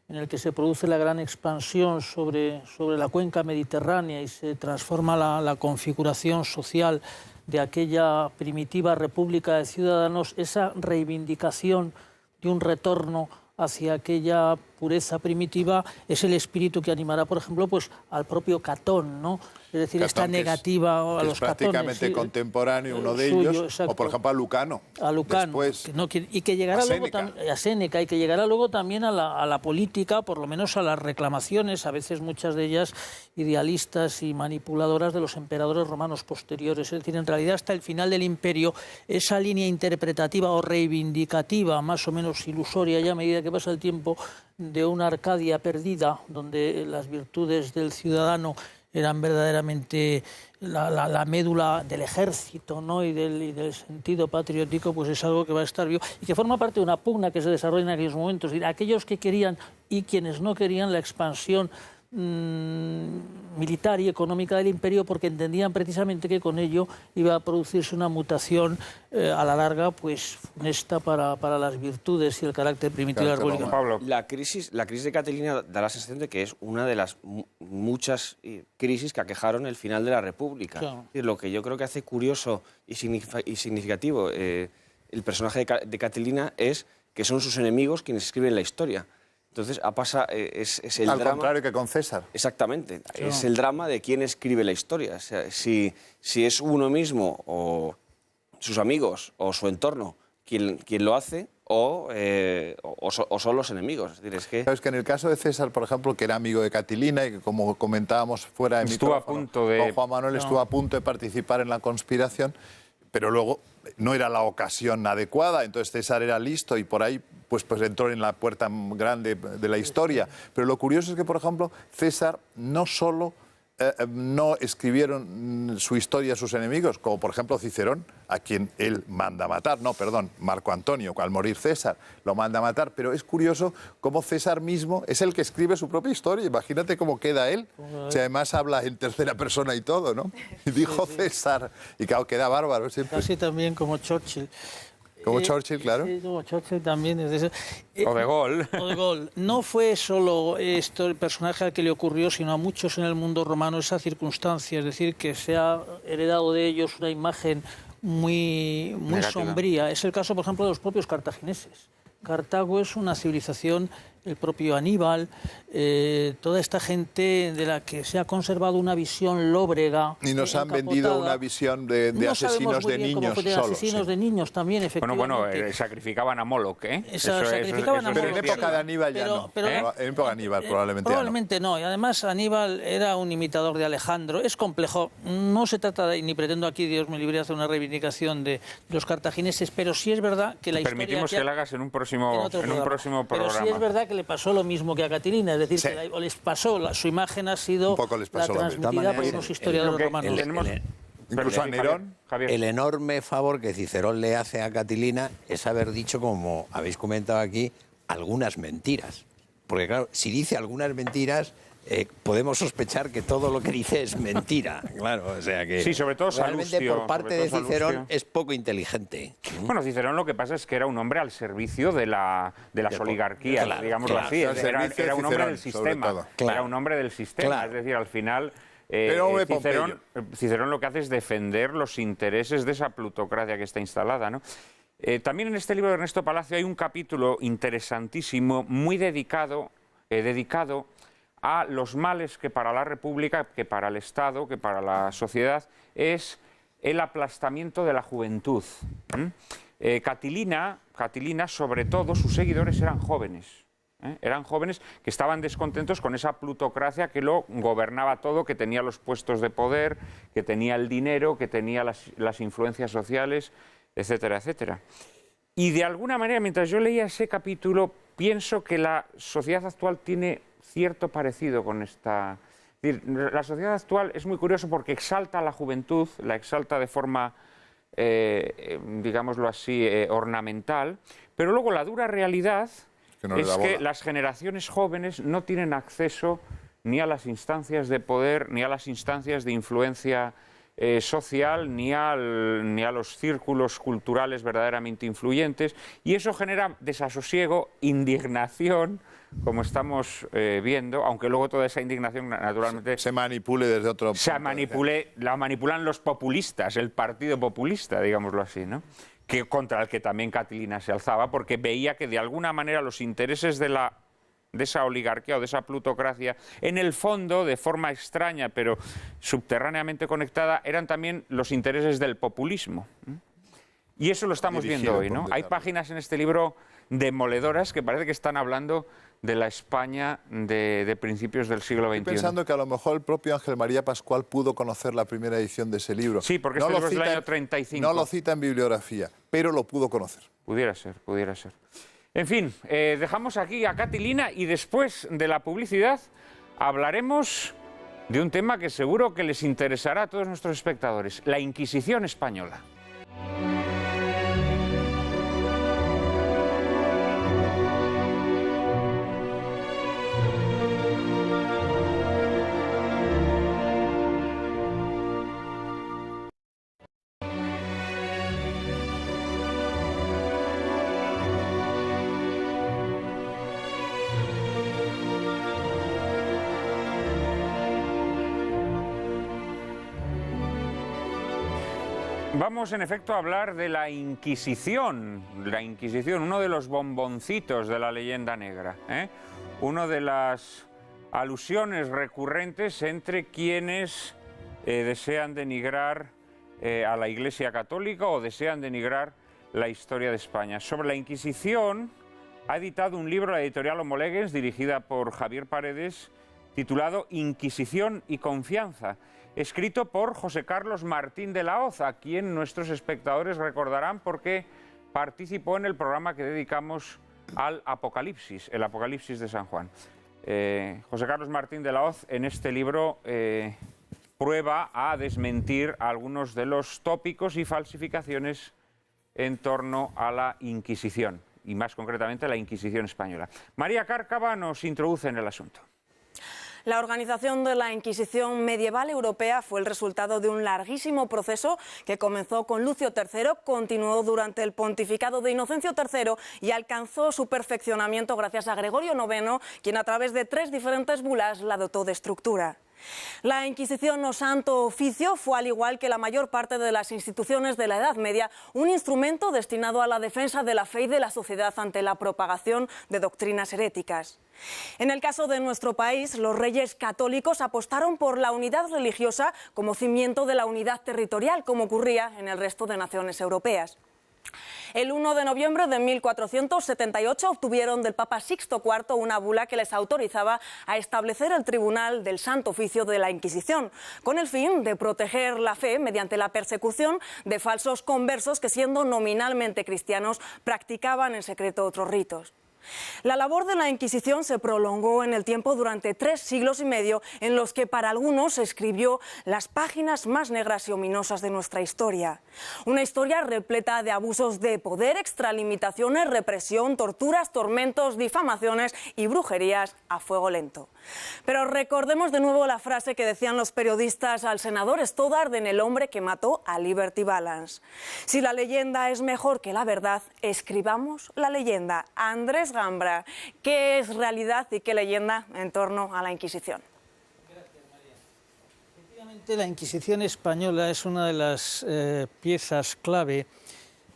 en el que se produce la gran expansión sobre la cuenca mediterránea y se transforma la configuración social de aquella primitiva república de ciudadanos, esa reivindicación de un retorno hacia aquella pureza primitiva es el espíritu que animará, por ejemplo, pues al propio Catón, ¿no? Es decir, Catón, esta negativa a los catones. Prácticamente contemporáneo, uno de suyo, ellos, exacto. o por ejemplo a Lucano. A Lucano, Después, y que llegará a luego Séneca. a Séneca, y que llegará luego también a la política, por lo menos a las reclamaciones, a veces muchas de ellas idealistas y manipuladoras de los emperadores romanos posteriores. Es decir, en realidad hasta el final del imperio, esa línea interpretativa o reivindicativa, más o menos ilusoria ya a medida que pasa el tiempo, de una Arcadia perdida, donde las virtudes del ciudadano eran verdaderamente la médula del ejército, ¿no? y del sentido patriótico, pues es algo que va a estar vivo y que forma parte de una pugna que se desarrolla en aquellos momentos. Es decir, aquellos que querían y quienes no querían la expansión militar y económica del imperio, porque entendían precisamente que con ello iba a producirse una mutación a la larga pues funesta para las virtudes y el carácter primitivo de la República. Pablo. La crisis de Catilina da la sensación de que es una de las muchas crisis que aquejaron el final de la República. Claro. Es decir, lo que yo creo que hace curioso y significativo el personaje de Catilina es que son sus enemigos quienes escriben la historia. Entonces, es el al drama... contrario que con César. Exactamente. Sí. Es el drama de quién escribe la historia. O sea, si es uno mismo o sus amigos o su entorno quien lo hace o son los enemigos. Es decir, es que... Sabes que en el caso de César, por ejemplo, que era amigo de Catilina y que, como comentábamos fuera de estuvo micrófono, a punto de... con Juan Manuel estuvo a punto de participar en la conspiración, pero luego no era la ocasión adecuada, entonces César era listo y por ahí pues entró en la puerta grande de la historia. Pero lo curioso es que, por ejemplo, César no solo no escribieron su historia a sus enemigos, como por ejemplo Cicerón, a quien él manda matar, Marco Antonio, al morir César, lo manda a matar, pero es curioso cómo César mismo es el que escribe su propia historia, imagínate cómo queda él, o sea, además habla en tercera persona y todo, ¿no? Y dijo César, y claro, queda bárbaro siempre. Casi también como Churchill. Como Churchill, claro. Sí, como Churchill también. Es eso. O de Gaulle. O de Gaulle. No fue solo esto el personaje al que le ocurrió, sino a muchos en el mundo romano esa circunstancia, es decir, que se ha heredado de ellos una imagen muy sombría. Es el caso, por ejemplo, de los propios cartagineses. Cartago es una civilización, el propio Aníbal, toda esta gente de la que se ha conservado una visión lóbrega. Y nos han vendido una visión de asesinos de niños solos. Asesinos de niños también, efectivamente. Bueno, sacrificaban a Moloch, ¿eh? Sacrificaban a Moloch. Pero en época de Aníbal ya no. En época de Aníbal probablemente no. Y además Aníbal era un imitador de Alejandro. Es complejo. No se trata de, ni pretendo aquí, Dios me libre, hacer una reivindicación de los cartagineses, pero sí es verdad que la historia... Permitimos que la hagas en un próximo programa. Pero sí es verdad que le pasó lo mismo que a Catilina, es decir, sí. que les pasó, su imagen ha sido la transmitida por unos historiadores romanos. Incluso a Nerón. El enorme favor que Cicerón le hace a Catilina es haber dicho, como habéis comentado aquí, algunas mentiras. Porque claro, si dice algunas mentiras, podemos sospechar que todo lo que dice es mentira. Claro, o sea que sí, sobre todo realmente Salustio, por parte de Cicerón es poco inteligente. Bueno, Cicerón lo que pasa es que era un hombre al servicio de las oligarquías, digámoslo así. Era un hombre del sistema. Era un hombre del sistema. Es decir, al final... Cicerón lo que hace es defender los intereses de esa plutocracia que está instalada, ¿no? También en este libro de Ernesto Palacio hay un capítulo interesantísimo, muy dedicado a los males que para la República, que para el Estado, que para la sociedad es el aplastamiento de la juventud. Catilina, sobre todo, sus seguidores eran jóvenes. Eran jóvenes que estaban descontentos con esa plutocracia que lo gobernaba todo, que tenía los puestos de poder, que tenía el dinero, que tenía las influencias sociales, etcétera, etcétera. Y de alguna manera, mientras yo leía ese capítulo, pienso que la sociedad actual tiene cierto parecido con esta... Es decir, la sociedad actual es muy curioso porque exalta a la juventud, la exalta de forma digámoslo así, ornamental, pero luego la dura realidad es que las generaciones jóvenes no tienen acceso ni a las instancias de poder, ni a las instancias de influencia social, ni a los círculos culturales verdaderamente influyentes, y eso genera desasosiego, indignación, como estamos viendo, aunque luego toda esa indignación naturalmente se manipule desde otro punto. La manipulan los populistas, el partido populista, digámoslo así, ¿no? Contra el que también Catilina se alzaba, porque veía que de alguna manera los intereses de esa oligarquía o de esa plutocracia, en el fondo, de forma extraña pero subterráneamente conectada, eran también los intereses del populismo. Y eso lo estamos viendo hoy, ¿no? Hay páginas en este libro demoledoras que parece que están hablando de la España de principios del siglo XXI. Estoy pensando que a lo mejor el propio Ángel María Pascual pudo conocer la primera edición de ese libro. Sí, porque este libro es del año 35. No lo cita en bibliografía, pero lo pudo conocer. Pudiera ser, pudiera ser. En fin, dejamos aquí a Catilina y después de la publicidad hablaremos de un tema que seguro que les interesará a todos nuestros espectadores, la Inquisición española. Vamos, en efecto, a hablar de la Inquisición. La Inquisición, uno de los bomboncitos de la leyenda negra, una de las alusiones recurrentes entre quienes desean denigrar a la Iglesia Católica o desean denigrar la historia de España. Sobre la Inquisición ha editado un libro la editorial Homolegues, dirigida por Javier Paredes, titulado Inquisición y confianza, escrito por José Carlos Martín de la Hoz, a quien nuestros espectadores recordarán porque participó en el programa que dedicamos al Apocalipsis, el Apocalipsis de San Juan. José Carlos Martín de la Hoz en este libro prueba a desmentir algunos de los tópicos y falsificaciones en torno a la Inquisición, y más concretamente la Inquisición española. María Cárcava nos introduce en el asunto. La organización de la Inquisición medieval europea fue el resultado de un larguísimo proceso que comenzó con Lucio III, continuó durante el pontificado de Inocencio III y alcanzó su perfeccionamiento gracias a Gregorio IX, quien a través de 3 diferentes bulas la dotó de estructura. La Inquisición o Santo Oficio fue, al igual que la mayor parte de las instituciones de la Edad Media, un instrumento destinado a la defensa de la fe y de la sociedad ante la propagación de doctrinas heréticas. En el caso de nuestro país, los reyes católicos apostaron por la unidad religiosa como cimiento de la unidad territorial, como ocurría en el resto de naciones europeas. El 1 de noviembre de 1478 obtuvieron del Papa Sixto IV una bula que les autorizaba a establecer el Tribunal del Santo Oficio de la Inquisición, con el fin de proteger la fe mediante la persecución de falsos conversos que, siendo nominalmente cristianos, practicaban en secreto otros ritos. La labor de la Inquisición se prolongó en el tiempo durante 3 siglos y medio, en los que para algunos se escribió las páginas más negras y ominosas de nuestra historia. Una historia repleta de abusos de poder, extralimitaciones, represión, torturas, tormentos, difamaciones y brujerías a fuego lento. Pero recordemos de nuevo la frase que decían los periodistas al senador Stoddard en El hombre que mató a Liberty Balance. Si la leyenda es mejor que la verdad, escribamos la leyenda. Andrés Gambra, ¿qué es realidad y qué leyenda en torno a la Inquisición? Gracias, María. Efectivamente, la Inquisición española es una de las piezas clave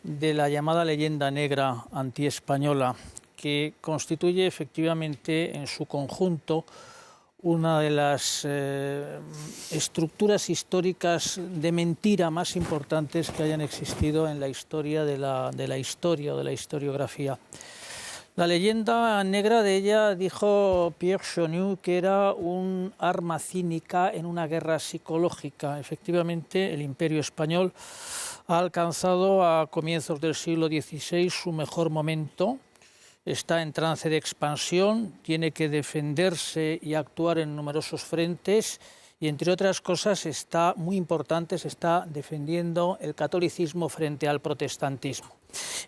de la llamada leyenda negra antiespañola, que constituye efectivamente en su conjunto una de las estructuras históricas de mentira más importantes que hayan existido en la historia de la historia o de la historiografía. La leyenda negra de ella, dijo Pierre Chonu, que era un arma cínica en una guerra psicológica. Efectivamente, el Imperio Español ha alcanzado a comienzos del siglo XVI su mejor momento. Está en trance de expansión, tiene que defenderse y actuar en numerosos frentes y, entre otras cosas, está muy importante, se está defendiendo el catolicismo frente al protestantismo.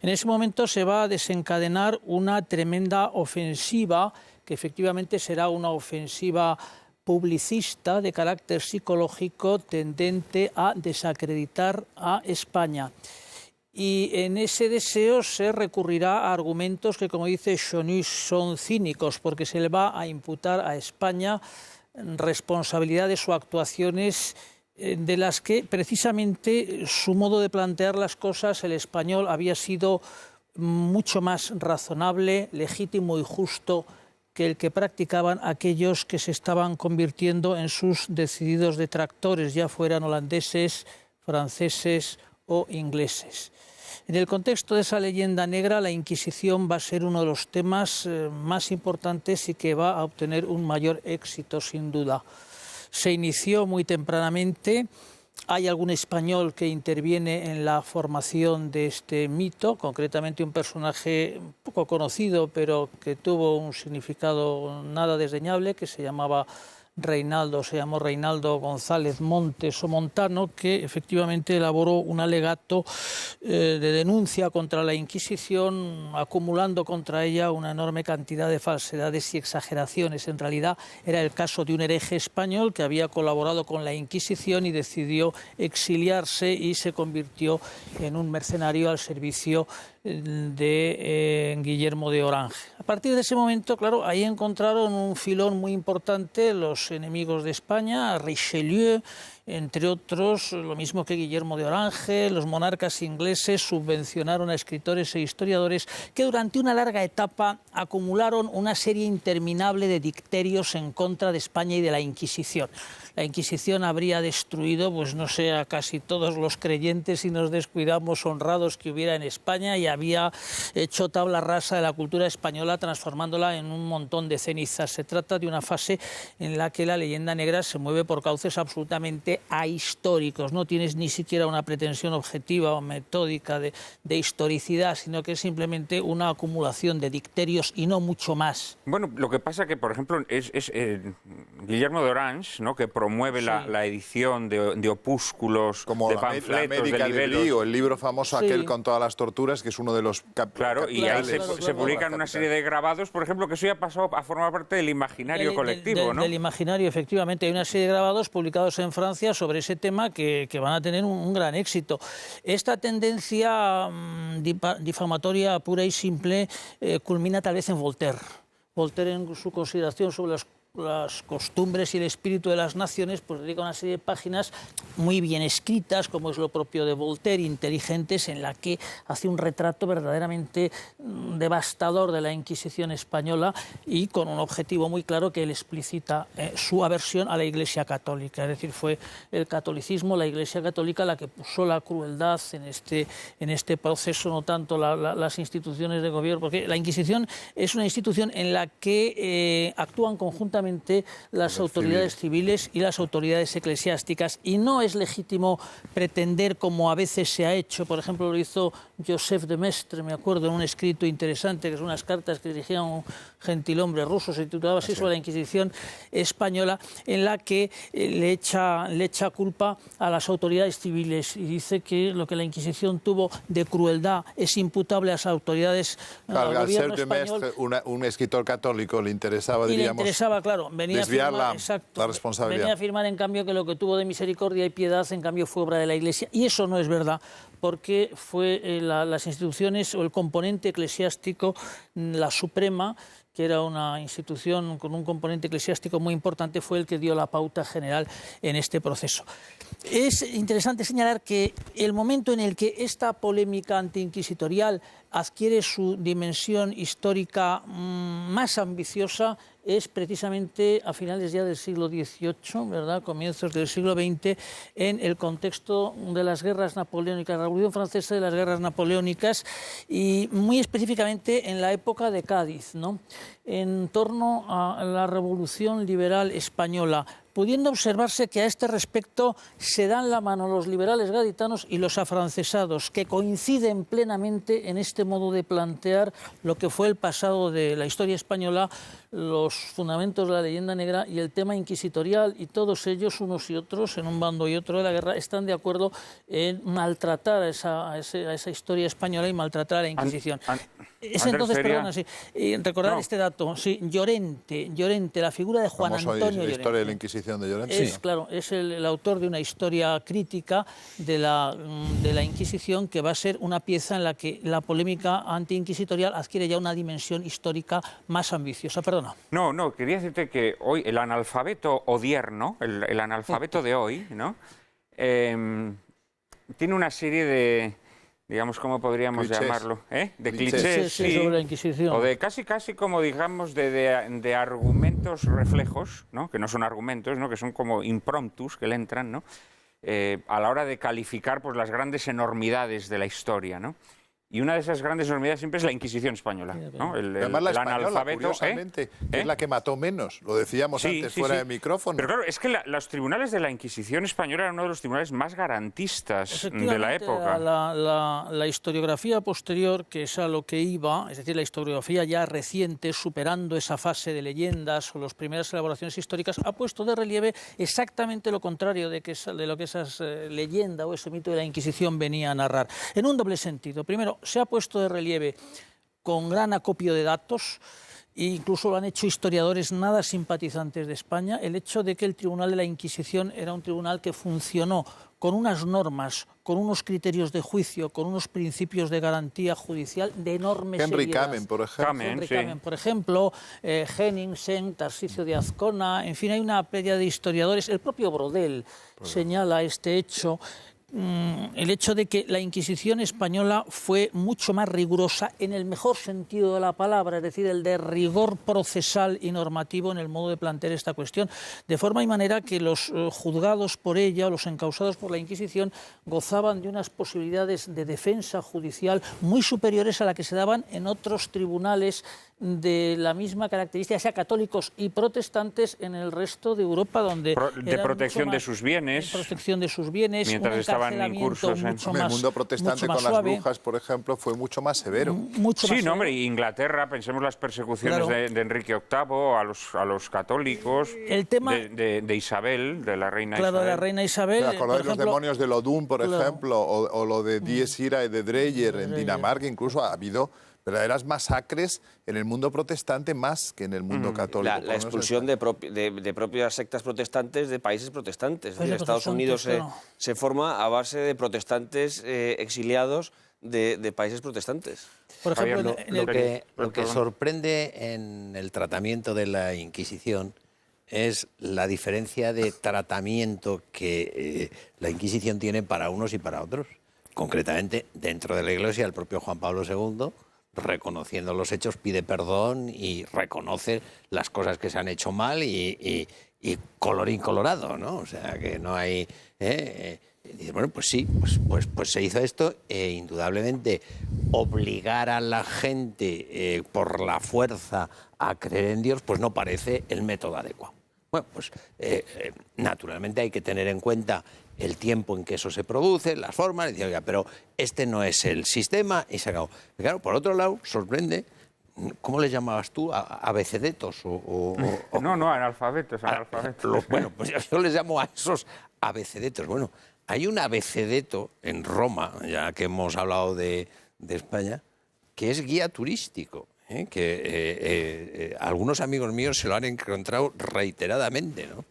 En ese momento se va a desencadenar una tremenda ofensiva, que efectivamente será una ofensiva publicista de carácter psicológico tendente a desacreditar a España. Y en ese deseo se recurrirá a argumentos que, como dice Chonus, son cínicos, porque se le va a imputar a España responsabilidades o actuaciones de las que precisamente su modo de plantear las cosas, el español, había sido mucho más razonable, legítimo y justo que el que practicaban aquellos que se estaban convirtiendo en sus decididos detractores, ya fueran holandeses, franceses o ingleses. En el contexto de esa leyenda negra, la Inquisición va a ser uno de los temas más importantes y que va a obtener un mayor éxito, sin duda. Se inició muy tempranamente. Hay algún español que interviene en la formación de este mito, concretamente un personaje poco conocido, pero que tuvo un significado nada desdeñable, que se llamó Reinaldo González Montes o Montano, que efectivamente elaboró un alegato de denuncia contra la Inquisición, acumulando contra ella una enorme cantidad de falsedades y exageraciones. En realidad era el caso de un hereje español que había colaborado con la Inquisición y decidió exiliarse y se convirtió en un mercenario al servicio de Guillermo de Orange. A partir de ese momento, claro, ahí encontraron un filón muy importante los enemigos de España, Richelieu, entre otros, lo mismo que Guillermo de Orange. Los monarcas ingleses subvencionaron a escritores e historiadores que durante una larga etapa acumularon una serie interminable de dicterios en contra de España y de la Inquisición. La Inquisición habría destruido, pues no sé, a casi todos los creyentes, si nos descuidamos, honrados que hubiera en España, y había hecho tabla rasa de la cultura española, transformándola en un montón de cenizas. Se trata de una fase en la que la leyenda negra se mueve por cauces absolutamente ahistóricos. No tienes ni siquiera una pretensión objetiva o metódica de historicidad, sino que es simplemente una acumulación de dicterios y no mucho más. Bueno, lo que pasa que, por ejemplo, es Guillermo de Orange, ¿no?, que promueve la edición de opúsculos, como de panfletos, de libros. O el libro famoso aquel con todas las torturas, que es uno de los Claro, y ahí se publican una serie de grabados, por ejemplo, que eso ya pasó a formar parte del imaginario colectivo, ¿no? Del imaginario, efectivamente. Hay una serie de grabados publicados en Francia sobre ese tema que van a tener un gran éxito. Esta tendencia difamatoria pura y simple culmina tal vez en Voltaire. Voltaire, en su consideración sobre las costumbres y el espíritu de las naciones, pues dedica una serie de páginas muy bien escritas, como es lo propio de Voltaire, inteligentes, en la que hace un retrato verdaderamente devastador de la Inquisición española, y con un objetivo muy claro que él explicita su aversión a la Iglesia Católica. Es decir, fue el catolicismo, la Iglesia Católica, la que puso la crueldad en este proceso, no tanto las instituciones de gobierno, porque la Inquisición es una institución en la que actúan conjuntamente las autoridades civiles y las autoridades eclesiásticas, y no es legítimo pretender, como a veces se ha hecho, por ejemplo lo hizo Joseph de Maistre, me acuerdo, en un escrito interesante, que son unas cartas que dirigía un gentilhombre ruso, se titulaba así, sobre la Inquisición española, en la que le echa culpa a las autoridades civiles y dice que lo que la Inquisición tuvo de crueldad es imputable a las autoridades, al gobierno español. Un escritor católico le interesaba, diríamos, claro, desviar la responsabilidad. Venía a afirmar, en cambio, que lo que tuvo de misericordia y piedad, en cambio, fue obra de la Iglesia. Y eso no es verdad, porque fue las instituciones o el componente eclesiástico, la Suprema, que era una institución con un componente eclesiástico muy importante, fue el que dio la pauta general en este proceso. Es interesante señalar que el momento en el que esta polémica antiinquisitorial adquiere su dimensión histórica más ambiciosa es precisamente a finales ya del siglo XVIII, ¿verdad?, comienzos del siglo XX, en el contexto de las guerras napoleónicas, la Revolución Francesa y las guerras napoleónicas, y muy específicamente en la época de Cádiz, ¿no?, en torno a la Revolución Liberal Española. pudiendo observarse que a este respecto se dan la mano los liberales gaditanos y los afrancesados, que coinciden plenamente en este modo de plantear lo que fue el pasado de la historia española, los fundamentos de la leyenda negra y el tema inquisitorial, y todos ellos, unos y otros, en un bando y otro de la guerra, están de acuerdo en maltratar a esa historia española y maltratar a la Inquisición. Es entonces, perdona, sí, recordar este dato, sí, Llorente, la figura de Juan Antonio Llorente. La historia de la Inquisición de Llorente. Es, claro, es el autor de una historia crítica de la Inquisición, que va a ser una pieza en la que la polémica antiinquisitorial adquiere ya una dimensión histórica más ambiciosa. Perdona. No, quería decirte que hoy el analfabeto odierno, el analfabeto de hoy, ¿no? Tiene una serie de, digamos, ¿cómo podríamos llamarlo? De clichés, sí, sobre la Inquisición. O de casi como, digamos, de argumentos reflejos, ¿no? Que no son argumentos, ¿no? Que son como impromptus que le entran, ¿no? A la hora de calificar, pues, las grandes enormidades de la historia, ¿no? Y una de esas grandes enormidades siempre es la Inquisición española, ¿no? Además, la española, analfabeto, curiosamente, es la que mató menos. Lo decíamos antes fuera de micrófono. Pero claro, es que los tribunales de la Inquisición española eran uno de los tribunales más garantistas de la época. La historiografía posterior, que es a lo que iba, es decir, la historiografía ya reciente, superando esa fase de leyendas o las primeras elaboraciones históricas, ha puesto de relieve exactamente lo contrario de lo que esa leyenda o ese mito de la Inquisición venía a narrar. En un doble sentido. Primero, se ha puesto de relieve con gran acopio de datos, e incluso lo han hecho historiadores nada simpatizantes de España, el hecho de que el Tribunal de la Inquisición era un tribunal que funcionó con unas normas, con unos criterios de juicio, con unos principios de garantía judicial de enorme seriedad. Henry Kamen, por ejemplo. Kamen, por ejemplo, Henningsen, Tarsicio de Azcona, en fin, hay una playa de historiadores. El propio Brodel señala este hecho. El hecho de que la Inquisición española fue mucho más rigurosa en el mejor sentido de la palabra, es decir, el de rigor procesal y normativo en el modo de plantear esta cuestión, de forma y manera que los juzgados por ella o los encausados por la Inquisición gozaban de unas posibilidades de defensa judicial muy superiores a las que se daban en otros tribunales de la misma característica, sea católicos y protestantes, en el resto de Europa, donde de protección de sus bienes, mientras estaban incursos en el mundo protestante con las brujas, por ejemplo, fue mucho más severo. No, hombre, Inglaterra, pensemos las persecuciones de Enrique VIII a los católicos, el tema de Isabel, de la reina Isabel. Claro, de la reina Isabel. ¿Acordáis los demonios de Lodún, por ejemplo, o lo de Dies Irae de Dreyer en Dinamarca? Incluso ha habido verdaderas masacres en el mundo protestante más que en el mundo católico. La expulsión de propias sectas protestantes de países protestantes. Es decir, Estados Unidos se forma a base de protestantes exiliados de países protestantes. Por ejemplo, lo que sorprende en el tratamiento de la Inquisición es la diferencia de tratamiento que la Inquisición tiene para unos y para otros. Concretamente, dentro de la Iglesia, el propio Juan Pablo II, reconociendo los hechos, pide perdón y reconoce las cosas que se han hecho mal y colorín colorado, ¿no? O sea, que no hay... dice, bueno, pues sí, pues se hizo esto e indudablemente obligar a la gente por la fuerza a creer en Dios, pues no parece el método adecuado. Bueno, pues naturalmente hay que tener en cuenta el tiempo en que eso se produce, las formas, y decir, oiga, pero este no es el sistema y se acabó. Y claro, por otro lado, sorprende, ¿cómo les llamabas tú? ¿Abecedetos? No, analfabetos. Bueno, pues yo les llamo a esos abecedetos. Bueno, hay un abecedeto en Roma, ya que hemos hablado de España, que es guía turístico. Que algunos amigos míos se lo han encontrado reiteradamente, ¿no?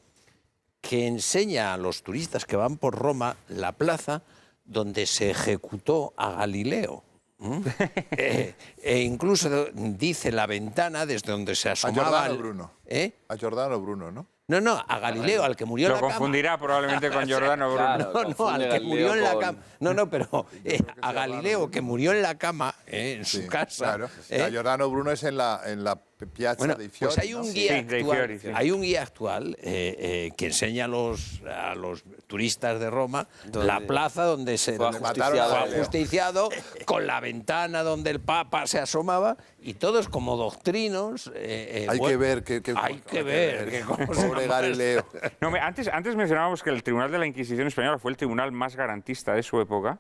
Que enseña a los turistas que van por Roma la plaza donde se ejecutó a Galileo. E incluso dice la ventana desde donde se asomaba... A Giordano Bruno. A Giordano Bruno, ¿no? No, a Galileo, al que murió en la cama. Lo confundirá probablemente con Giordano Bruno. No, al que murió en la cama. No, pero a Galileo, que murió en la cama, en su casa. Claro. Giordano Bruno es en la Piazza Bueno, dei Fiori, pues hay ¿no? un guía Sí, dei actual, Fiori, sí. hay un guía actual que enseña a los turistas de Roma la plaza donde se fue donde ajusticiado fue Galileo. ajusticiado, con la ventana donde el Papa se asomaba, y todos como doctrinos. Hay que ver hay que ver qué cosa Pobre más. Galileo. No, antes mencionábamos que el Tribunal de la Inquisición Española fue el tribunal más garantista de su época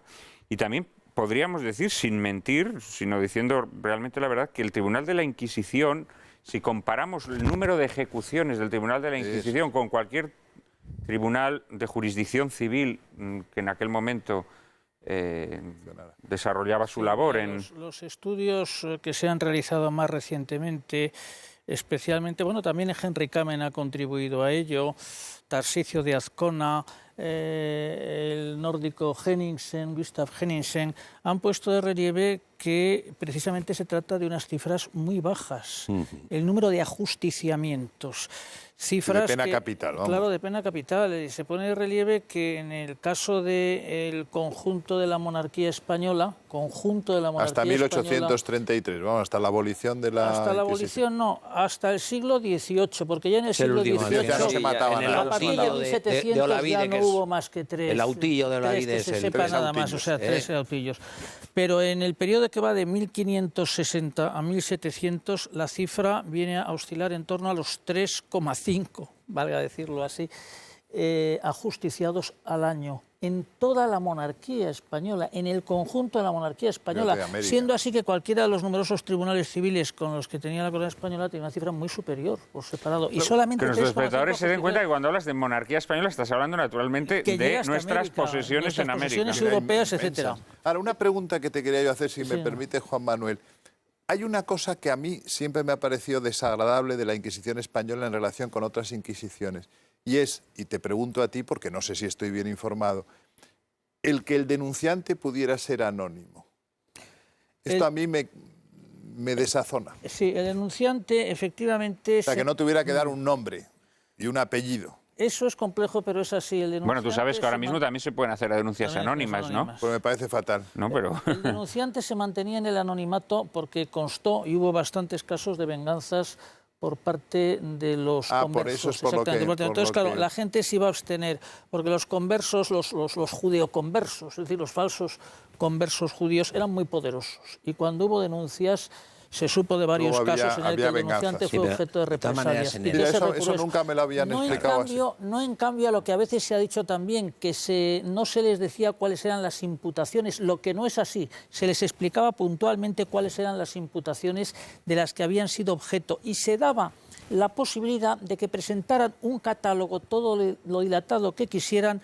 y también podríamos decir, sin mentir, sino diciendo realmente la verdad, que el Tribunal de la Inquisición, si comparamos el número de ejecuciones del Tribunal de la Inquisición con cualquier tribunal de jurisdicción civil que en aquel momento desarrollaba su labor en... Los estudios que se han realizado más recientemente, especialmente, bueno, también Henry Kamen ha contribuido a ello, Tarsicio de Azcona, el nórdico Henningsen, Gustav Henningsen, han puesto de relieve que precisamente se trata de unas cifras muy bajas. El número de ajusticiamientos. Cifras de pena capital, vamos. Claro, de pena capital. Y se pone de relieve que en el caso del conjunto de la monarquía española, Hasta 1833, vamos, hasta la abolición de la hasta la Inquisición. abolición no, hasta el siglo XVIII, porque ya en el Es el siglo último XVIII, ya no se mataban en el nada. a partir de autillo 1700 de Olavide, ya no que es hubo más que tres. el autillo de Olavide tres es que se el sepa tres nada más, autillos, o sea, tres autillos. Pero en el periodo que va de 1560 a 1700, la cifra viene a oscilar en torno a los 3,5, valga decirlo así, ajusticiados al año en toda la monarquía española, en el conjunto de la monarquía española, Pero de América. siendo así que cualquiera de los numerosos tribunales civiles con los que tenía la corona española tiene una cifra muy superior por separado. Y solamente Que nuestros 3,5 espectadores se den cuenta que ajusticiados. cuando hablas de monarquía española estás hablando naturalmente Que llega de hasta nuestras América, posesiones nuestras en América. posesiones europeas, etcétera. Ahora, una pregunta que te quería yo hacer, si me Sí. permite, Juan Manuel. Hay una cosa que a mí siempre me ha parecido desagradable de la Inquisición española en relación con otras inquisiciones. Y es, y te pregunto a ti porque no sé si estoy bien informado, el que el denunciante pudiera ser anónimo. Esto a mí me desazona. Sí, el denunciante efectivamente... O sea, que no tuviera que dar un nombre y un apellido. Eso es complejo, pero es así. El Bueno, tú sabes que ahora se mismo también se pueden hacer denuncias También anónimas, ¿no? anónimas. Pues me parece fatal. No, pero... El denunciante se mantenía en el anonimato porque constó y hubo bastantes casos de venganzas por parte de los conversos. Por eso es por lo que... Exactamente. por Entonces, lo claro, que- la gente se iba a abstener, porque los conversos, los judeoconversos, es decir, los falsos conversos judíos, eran muy poderosos. Y cuando hubo denuncias, se supo de varios Luego casos en el que había el denunciante venganzas. Sí, fue pero objeto de de todas maneras, represalias. en ¿Y el- qué se Eso recurrió? nunca me lo habían explicado así. No en cambio a lo que a veces se ha dicho también, que no se les decía cuáles eran las imputaciones, lo que no es así. Se les explicaba puntualmente cuáles eran las imputaciones de las que habían sido objeto y se daba la posibilidad de que presentaran un catálogo, todo lo dilatado que quisieran,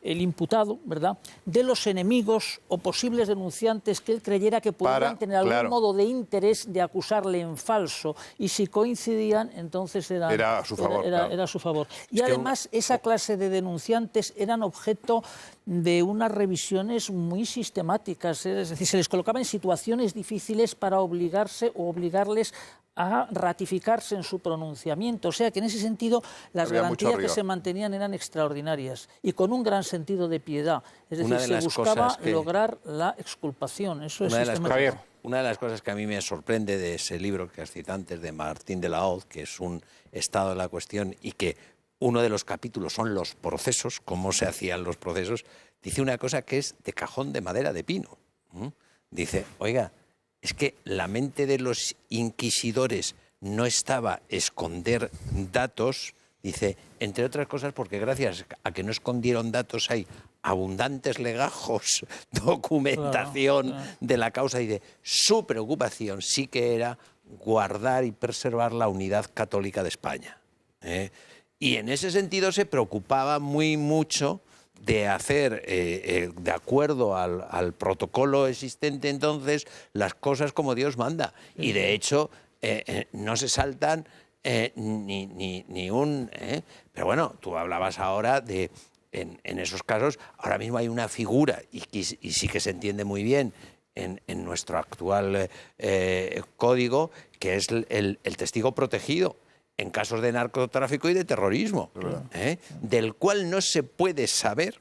el imputado, ¿verdad?, de los enemigos o posibles denunciantes que él creyera que podrían tener algún claro. modo de interés de acusarle en falso. Y si coincidían, entonces Era a su favor, claro. era a su favor. Y además, esa clase de denunciantes eran objeto de unas revisiones muy sistemáticas. Es decir, se les colocaba en situaciones difíciles para obligarse o obligarles a ratificarse en su pronunciamiento. O sea que en ese sentido las Había mucho garantías que rigor. se mantenían eran extraordinarias y con un gran sentido de piedad. Es Una decir, de se las buscaba cosas que- lograr la exculpación. Eso es Una de, las sistemático. cosas, una de las cosas que a mí me sorprende de ese libro que has citado antes, de Martín de la Hoz, que es un estado de la cuestión y que uno de los capítulos son los procesos, cómo se hacían los procesos, dice una cosa que es de cajón de madera de pino. Dice, oiga, es que la mente de los inquisidores no estaba esconder datos, dice, entre otras cosas porque gracias a que no escondieron datos hay abundantes legajos, documentación de la causa, y de su preocupación sí que era guardar y preservar la unidad católica de España. Y en ese sentido se preocupaba muy mucho de hacer, de acuerdo al protocolo existente entonces, las cosas como Dios manda. Y de hecho no se saltan ni un... Pero bueno, tú hablabas ahora de... En esos casos, ahora mismo hay una figura, y sí que se entiende muy bien en nuestro actual código, que es el testigo protegido en casos de narcotráfico y de terrorismo, del cual no se puede saber.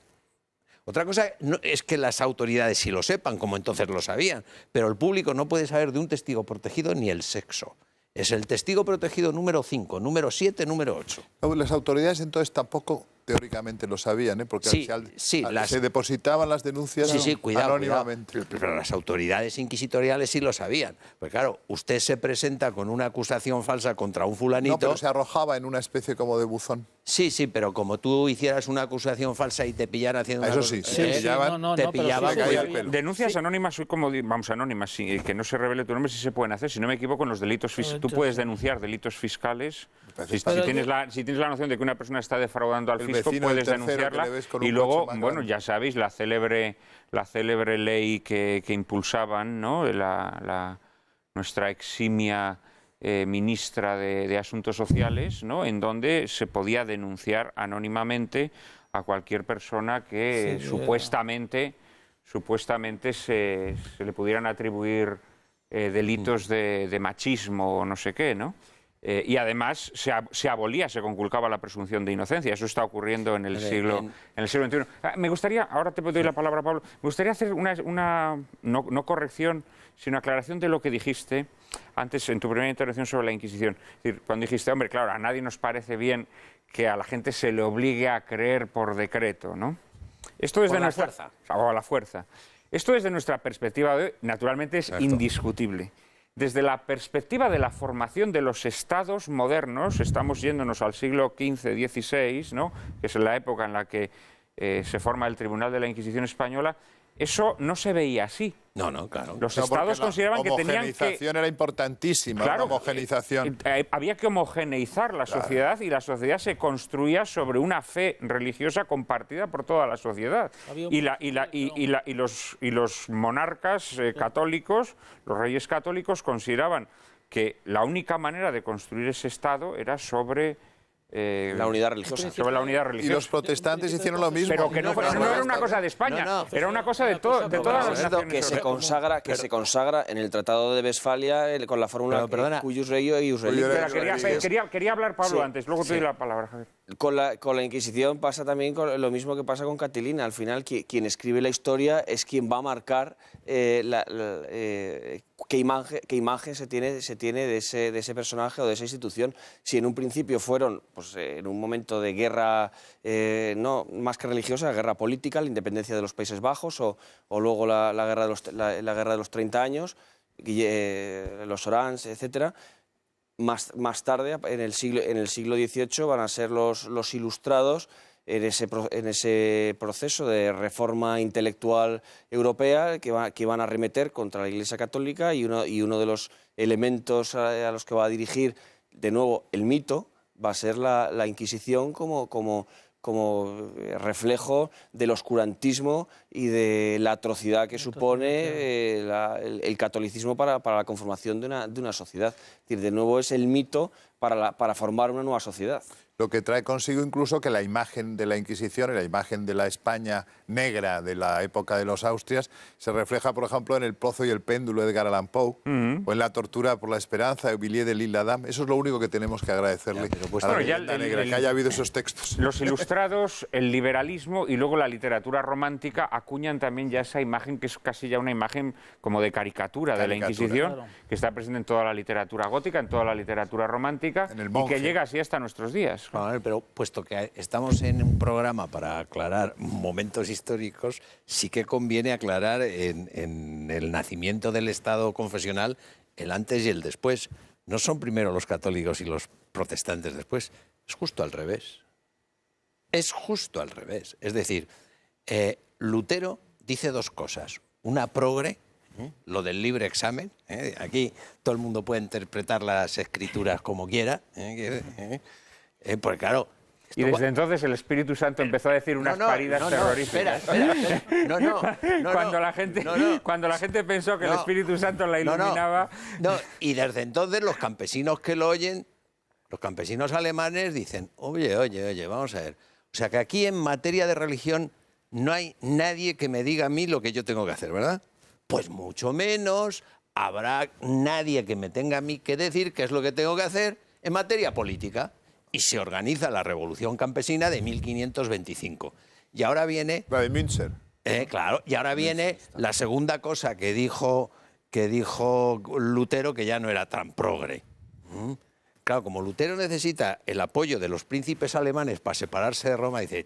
Otra cosa es que las autoridades sí lo sepan, como entonces lo sabían, pero el público no puede saber de un testigo protegido ni el sexo. Es el testigo protegido número 5, número 7, número 8. Las autoridades entonces tampoco teóricamente lo sabían, ¿eh? Porque Sí, sí, se depositaban las denuncias cuidado, anónimamente. cuidado. Pero las autoridades inquisitoriales sí lo sabían. Pues claro, usted se presenta con una acusación falsa contra un fulanito... No, pero se arrojaba en una especie como de buzón. Sí, sí, pero como tú hicieras una acusación falsa y te pillaran haciendo una Eso cosa... sí, si te pillaban, te pillaban. se caía el pelo. Denuncias anónimas, soy como, vamos, anónimas, sí, que no se revele tu nombre, sí se pueden hacer. Si no me equivoco, en los delitos fiscales. Tú puedes denunciar delitos fiscales. Si tienes la noción de que una persona está defraudando al fisco, puedes denunciarla. Y luego, bueno, ya sabéis, la célebre ley que impulsaban, ¿no? Nuestra eximia ministra de Asuntos Sociales, ¿no? En donde se podía denunciar anónimamente a cualquier persona que supuestamente se le pudieran atribuir delitos de machismo o no sé qué, ¿no? Y además se abolía, se conculcaba la presunción de inocencia. Eso está ocurriendo en el siglo XXI. Me gustaría, ahora te doy la palabra, Pablo, me gustaría hacer una no corrección, sino aclaración de lo que dijiste antes en tu primera intervención sobre la Inquisición. Es decir, cuando dijiste, hombre, claro, a nadie nos parece bien que a la gente se le obligue a creer por decreto, ¿no? Esto es de nuestra fuerza. O a la fuerza. Esto desde nuestra perspectiva de hoy, naturalmente es indiscutible. Desde la perspectiva de la formación de los estados modernos, estamos yéndonos al siglo XV, XVI, ¿no? Que es la época en la que se forma el Tribunal de la Inquisición Española, eso no se veía así. No, claro. Los estados consideraban que tenían que... La homogenización era importantísima, claro, una homogenización. Había que homogeneizar la sociedad y la sociedad se construía sobre una fe religiosa compartida por toda la sociedad. Y los monarcas católicos, los reyes católicos, consideraban que la única manera de construir ese estado era sobre... la unidad religiosa. Sobre la unidad religiosa. Y los protestantes hicieron lo mismo. Pero que no era una cosa de España, era una cosa de todas las naciones. Que se consagra en el Tratado de Westfalia con la fórmula cuius regio e ius religio. Quería hablar Pablo antes, luego te doy la palabra, Javier. Con la Inquisición pasa también lo mismo que pasa con Catilina. Al final, quien escribe la historia es quien va a marcar qué imagen se tiene de ese personaje o de esa institución. Si en un principio fueron, pues, en un momento de guerra, no más que religiosa, guerra política, la independencia de los Países Bajos o luego la guerra de los 30 años, los Orange, etcétera. Más tarde, en el siglo XVIII, van a ser los ilustrados en ese proceso de reforma intelectual europea que van a arremeter contra la Iglesia Católica y uno de los elementos a los que va a dirigir, de nuevo, el mito, va a ser la Inquisición como reflejo del oscurantismo y de la atrocidad que supone el catolicismo para la conformación de una sociedad. Es decir, de nuevo es el mito para formar una nueva sociedad. Lo que trae consigo incluso que la imagen de la Inquisición y la imagen de la España negra de la época de los Austrias se refleja, por ejemplo, en El Pozo y el péndulo de Edgar Allan Poe o en La tortura por la esperanza de Villiers de l'Isle-Adam. Eso es lo único que tenemos que agradecerle a la leyenda negra, que haya habido esos textos. Los ilustrados, el liberalismo y luego la literatura romántica acuñan también ya esa imagen que es casi ya una imagen como de caricatura de la Inquisición, claro, que está presente en toda la literatura gótica, en toda la literatura romántica y que llega así hasta nuestros días. Pero puesto que estamos en un programa para aclarar momentos históricos, sí que conviene aclarar en el nacimiento del Estado confesional el antes y el después. No son primero los católicos y los protestantes después, es justo al revés. Es justo al revés. Es decir, Lutero dice dos cosas. Una progre, lo del libre examen. Aquí todo el mundo puede interpretar las escrituras como quiera. Porque claro... Y desde entonces el Espíritu Santo empezó a decir unas paridas terroríficas. Espera. Cuando la gente pensó que el Espíritu Santo la iluminaba... Y desde entonces los campesinos que lo oyen, los campesinos alemanes dicen, oye, vamos a ver. O sea que aquí en materia de religión no hay nadie que me diga a mí lo que yo tengo que hacer, ¿verdad? Pues mucho menos habrá nadie que me tenga a mí que decir qué es lo que tengo que hacer en materia política. Y se organiza la Revolución Campesina de 1525. Y ahora viene... La de Münster. Claro, y ahora viene la segunda cosa que dijo Lutero, que ya no era tan progre. Claro, como Lutero necesita el apoyo de los príncipes alemanes para separarse de Roma, dice,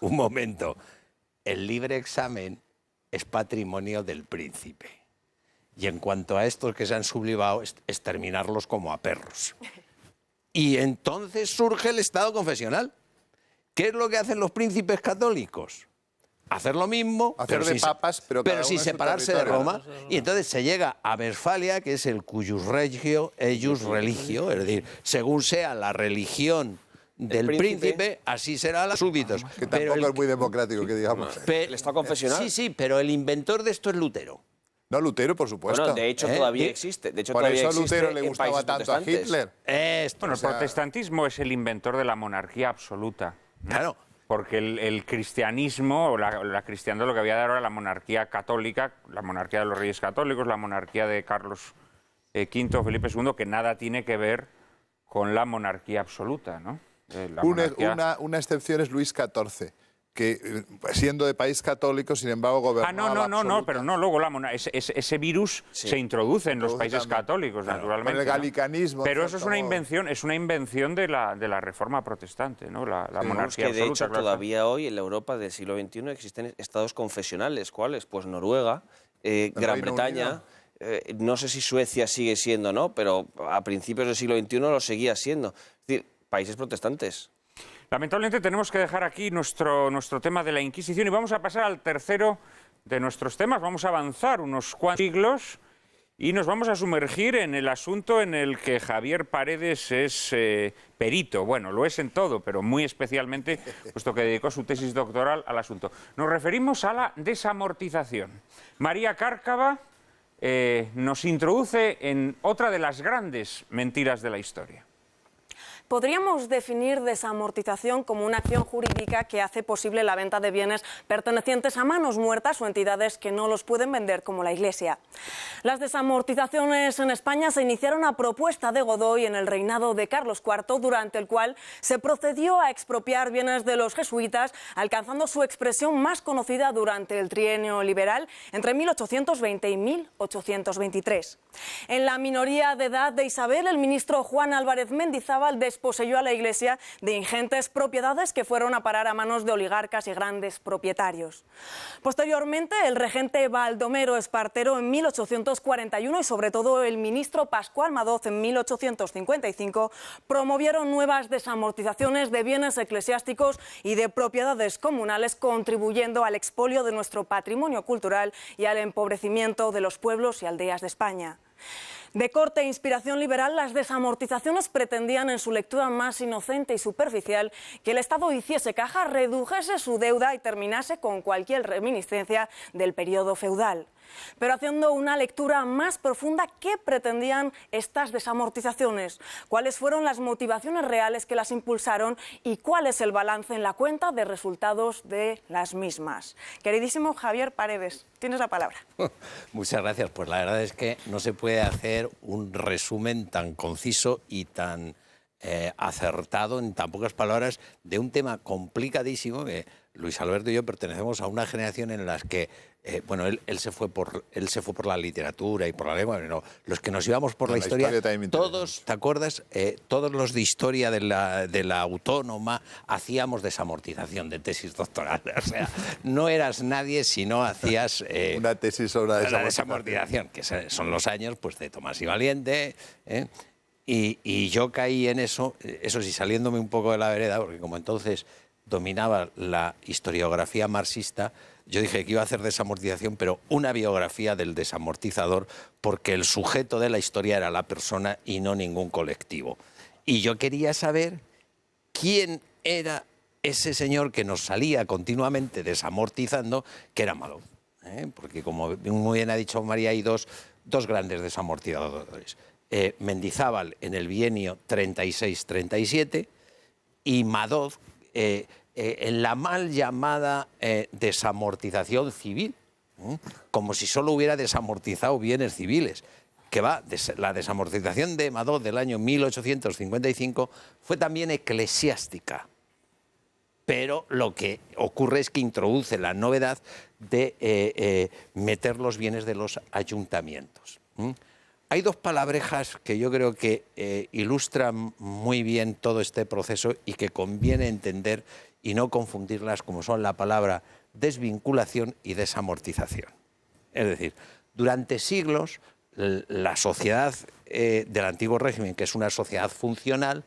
un momento, el libre examen es patrimonio del príncipe. Y en cuanto a estos que se han sublevado, exterminarlos como a perros. Y entonces surge el Estado confesional. ¿Qué es lo que hacen los príncipes católicos? Hacer lo mismo, Hacer de papas, pero sin en su separarse de territorio. Roma. Y entonces se llega a Westfalia, que es el cuius regio, eius religio, es decir, según sea la religión del príncipe, así será los súbditos. Que tampoco es muy democrático, que digamos. ¿El Estado confesional? Sí, pero el inventor de esto es Lutero. No, Lutero, por supuesto. Bueno, de hecho todavía existe. De hecho, Por todavía eso a existe Lutero le en gustaba países tanto a protestantes. Hitler. Bueno, el protestantismo es el inventor de la monarquía absoluta. Claro. Porque el cristianismo, o la cristiandad, lo que había dado era la monarquía católica, la monarquía de los reyes católicos, la monarquía de Carlos V, Felipe II, que nada tiene que ver con la monarquía absoluta, ¿no? Una excepción es Luis XIV, que siendo de país católico, sin embargo, gobernaba pero no, luego ese virus se introduce en los países también. católicos, naturalmente. Con el galicanismo. Pero en eso es cierto una invención de la Reforma protestante, ¿no? La monarquía Que de absoluta. hecho claro. todavía hoy en la Europa del siglo XXI existen estados confesionales. ¿Cuáles? Pues Noruega, Gran Reino Bretaña, no sé si Suecia sigue siendo, ¿no? Pero a principios del siglo XXI lo seguía siendo. Es decir, países protestantes. Lamentablemente tenemos que dejar aquí nuestro tema de la Inquisición y vamos a pasar al tercero de nuestros temas. Vamos a avanzar unos cuantos siglos y nos vamos a sumergir en el asunto en el que Javier Paredes es perito. Bueno, lo es en todo, pero muy especialmente, puesto que dedicó su tesis doctoral al asunto. Nos referimos a la desamortización. María Cárcava nos introduce en otra de las grandes mentiras de la historia. Podríamos definir desamortización como una acción jurídica que hace posible la venta de bienes pertenecientes a manos muertas o entidades que no los pueden vender, como la Iglesia. Las desamortizaciones en España se iniciaron a propuesta de Godoy en el reinado de Carlos IV, durante el cual se procedió a expropiar bienes de los jesuitas, alcanzando su expresión más conocida durante el trienio liberal entre 1820 y 1823. En la minoría de edad de Isabel, el ministro Juan Álvarez Mendizábal desposeyó a la Iglesia de ingentes propiedades que fueron a parar a manos de oligarcas y grandes propietarios. Posteriormente, el regente Baldomero Espartero en 1841 y sobre todo el ministro Pascual Madoz en 1855 promovieron nuevas desamortizaciones de bienes eclesiásticos y de propiedades comunales, contribuyendo al expolio de nuestro patrimonio cultural y al empobrecimiento de los pueblos y aldeas de España. De corte e inspiración liberal, las desamortizaciones pretendían, en su lectura más inocente y superficial, que el Estado hiciese caja, redujese su deuda y terminase con cualquier reminiscencia del periodo feudal. Pero haciendo una lectura más profunda, ¿qué pretendían estas desamortizaciones? ¿Cuáles fueron las motivaciones reales que las impulsaron? ¿Y cuál es el balance en la cuenta de resultados de las mismas? Queridísimo Javier Paredes, tienes la palabra. Muchas gracias. Pues la verdad es que no se puede hacer un resumen tan conciso y tan acertado en tan pocas palabras de un tema complicadísimo que Luis Alberto y yo pertenecemos a una generación en las que bueno, él se fue por la literatura y por la lengua, pero los que nos íbamos por la historia todos, ¿te acuerdas? Todos los de historia de la autónoma hacíamos desamortización de tesis doctorales. O sea, no eras nadie si no hacías una tesis sobre la desamortización, que son los años pues de Tomás y Valiente, y yo caí en eso sí, saliéndome un poco de la vereda, porque como entonces dominaba la historiografía marxista, yo dije que iba a hacer desamortización, pero una biografía del desamortizador, porque el sujeto de la historia era la persona y no ningún colectivo. Y yo quería saber quién era ese señor que nos salía continuamente desamortizando, que era Madoz. Porque como muy bien ha dicho María, hay dos grandes desamortizadores. Mendizábal en el bienio 36-37 y Madoz en la mal llamada desamortización civil, como si solo hubiera desamortizado bienes civiles. Que va, la desamortización de Madoz del año 1855 fue también eclesiástica, pero lo que ocurre es que introduce la novedad de meter los bienes de los ayuntamientos. hay dos palabrejas que yo creo que ilustran muy bien todo este proceso y que conviene entender y no confundirlas, como son la palabra desvinculación y desamortización. Es decir, durante siglos la sociedad del antiguo régimen, que es una sociedad funcional,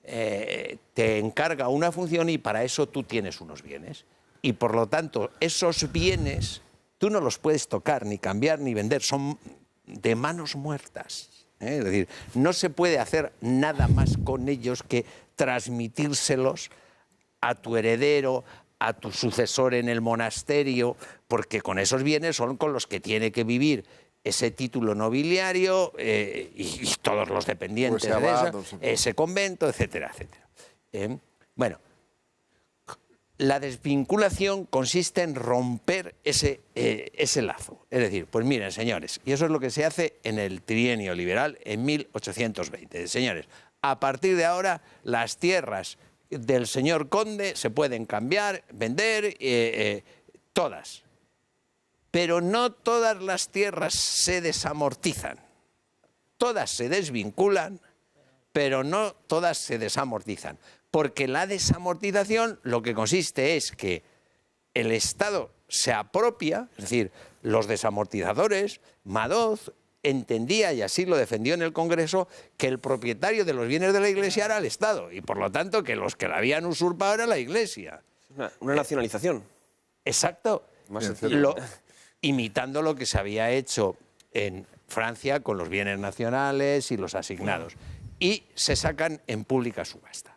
te encarga una función y para eso tú tienes unos bienes. Y por lo tanto, esos bienes tú no los puedes tocar, ni cambiar, ni vender, son de manos muertas. Es decir, no se puede hacer nada más con ellos que transmitírselos a tu heredero, a tu sucesor en el monasterio, porque con esos bienes son con los que tiene que vivir ese título nobiliario y todos los dependientes de abad, ese convento, etcétera, etcétera. Bueno, la desvinculación consiste en romper ese lazo. Es decir, pues miren, señores, y eso es lo que se hace en el trienio liberal en 1820. Señores, a partir de ahora las tierras del señor conde se pueden cambiar, vender, todas. Pero no todas las tierras se desamortizan. Todas se desvinculan, pero no todas se desamortizan. Porque la desamortización lo que consiste es que el Estado se apropia, es decir, los desamortizadores, Madoz entendía, y así lo defendió en el Congreso, que el propietario de los bienes de la Iglesia era el Estado, y por lo tanto que los que la habían usurpado era la Iglesia. Una nacionalización. Exacto. Más sencillo. Imitando lo que se había hecho en Francia con los bienes nacionales y los asignados. Y se sacan en pública subasta.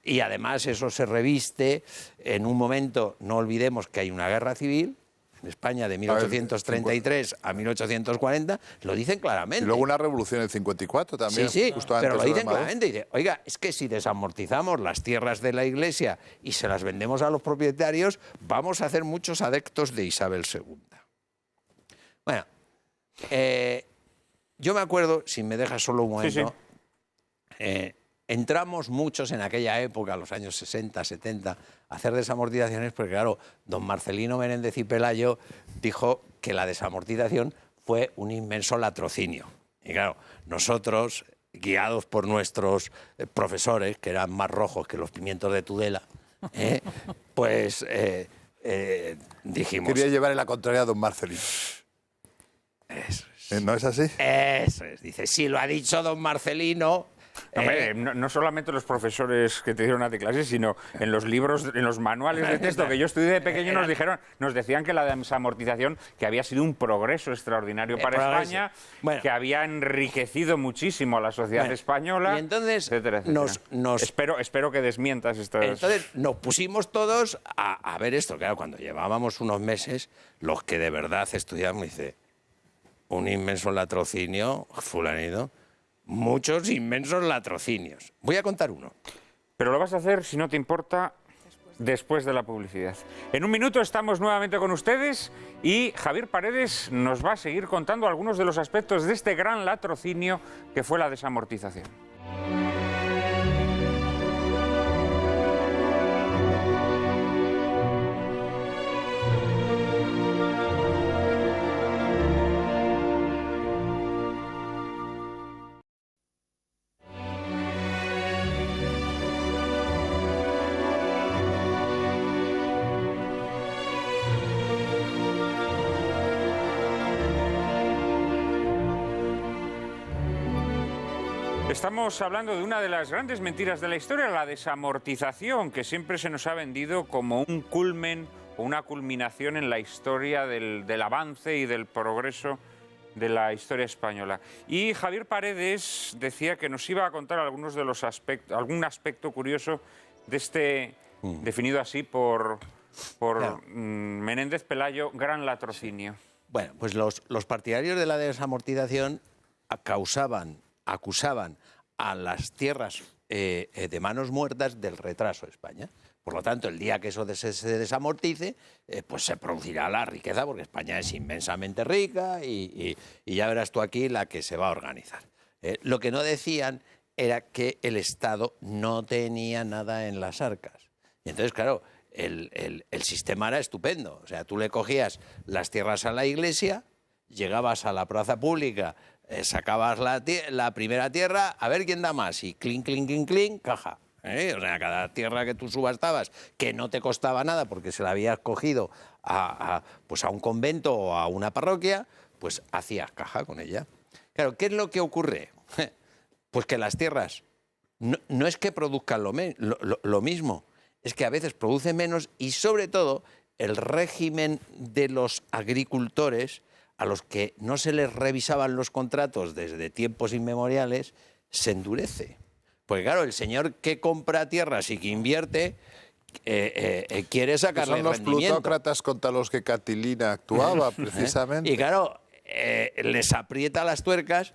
Y además eso se reviste en un momento, no olvidemos que hay una guerra civil en España de 1833 a 1840, lo dicen claramente. Y luego una revolución en el 54 también. Sí, justo pero antes lo de dicen Madoz. claramente. Dice, oiga, es que si desamortizamos las tierras de la Iglesia y se las vendemos a los propietarios, vamos a hacer muchos adeptos de Isabel II. Bueno, yo me acuerdo, si me dejas solo un momento, entramos muchos en aquella época, los años 60, 70, a hacer desamortizaciones, porque claro, don Marcelino Menéndez y Pelayo dijo que la desamortización fue un inmenso latrocinio. Y claro, nosotros, guiados por nuestros profesores, que eran más rojos que los pimientos de Tudela, pues dijimos... Quería llevarle la contraria a don Marcelino. Eso es. ¿No es así? Eso es. Dice, si lo ha dicho don Marcelino... Hombre, no solamente los profesores que te dieron a ti clases, sino en los libros, en los manuales de texto que yo estudié de pequeño nos decían que la desamortización, que había sido un progreso extraordinario para España, bueno, que había enriquecido muchísimo a la sociedad española, y entonces etcétera, etcétera. Espero que desmientas estas... Entonces nos pusimos todos a ver esto. Claro, cuando llevábamos unos meses, los que de verdad estudiamos, dice, un inmenso latrocinio, fulanito, muchos inmensos latrocinios. Voy a contar uno. Pero lo vas a hacer, si no te importa, después de la publicidad. En un minuto estamos nuevamente con ustedes y Javier Paredes nos va a seguir contando algunos de los aspectos de este gran latrocinio que fue la desamortización. Estamos hablando de una de las grandes mentiras de la historia, la desamortización, que siempre se nos ha vendido como un culmen o una culminación en la historia del avance y del progreso de la historia española. Y Javier Paredes decía que nos iba a contar algunos de los algún aspecto curioso de este, definido así por Menéndez Pelayo, gran latrocinio. Bueno, pues los partidarios de la desamortización acusaban a las tierras de manos muertas del retraso de España. Por lo tanto, el día que eso se desamortice, pues se producirá la riqueza, porque España es inmensamente rica y ya verás tú aquí la que se va a organizar. Lo que no decían era que el Estado no tenía nada en las arcas. Y entonces, claro, el sistema era estupendo. O sea, tú le cogías las tierras a la Iglesia llegabas a la plaza pública, sacabas la primera tierra, a ver quién da más, y clink, clink, clink, clink, caja. O sea, cada tierra que tú subastabas, que no te costaba nada porque se la habías cogido pues a un convento o a una parroquia, pues hacías caja con ella. Claro, ¿qué es lo que ocurre? Pues que las tierras no es que produzcan lo mismo, es que a veces producen menos y sobre todo el régimen de los agricultores, a los que no se les revisaban los contratos desde tiempos inmemoriales, se endurece. Porque claro, el señor que compra tierras y que invierte quiere sacarle rendimiento. Son los plutócratas contra los que Catilina actuaba, precisamente. Y claro, les aprieta las tuercas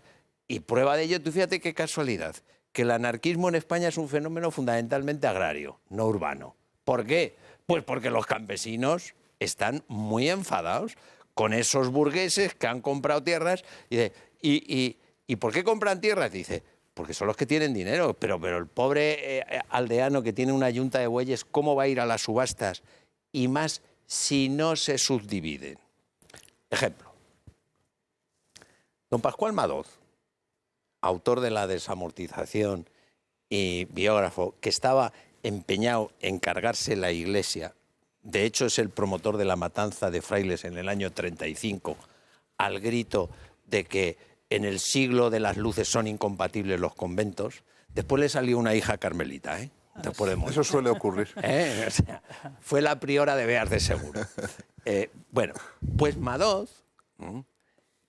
y prueba de ello, tú fíjate qué casualidad, que el anarquismo en España es un fenómeno fundamentalmente agrario, no urbano. ¿Por qué? Pues porque los campesinos están muy enfadados con esos burgueses que han comprado tierras. ¿Y por qué compran tierras? Dice, porque son los que tienen dinero, pero el pobre aldeano que tiene una yunta de bueyes, ¿cómo va a ir a las subastas? Y más si no se subdividen. Ejemplo. Don Pascual Madoz, autor de La desamortización y biógrafo, que estaba empeñado en cargarse la Iglesia, de hecho es el promotor de la matanza de frailes en el año 35, al grito de que en el siglo de las luces son incompatibles los conventos. Después le salió una hija carmelita, después de morir. Eso suele ocurrir. O sea, fue la priora de Beas de Seguro. Bueno, pues Madoz,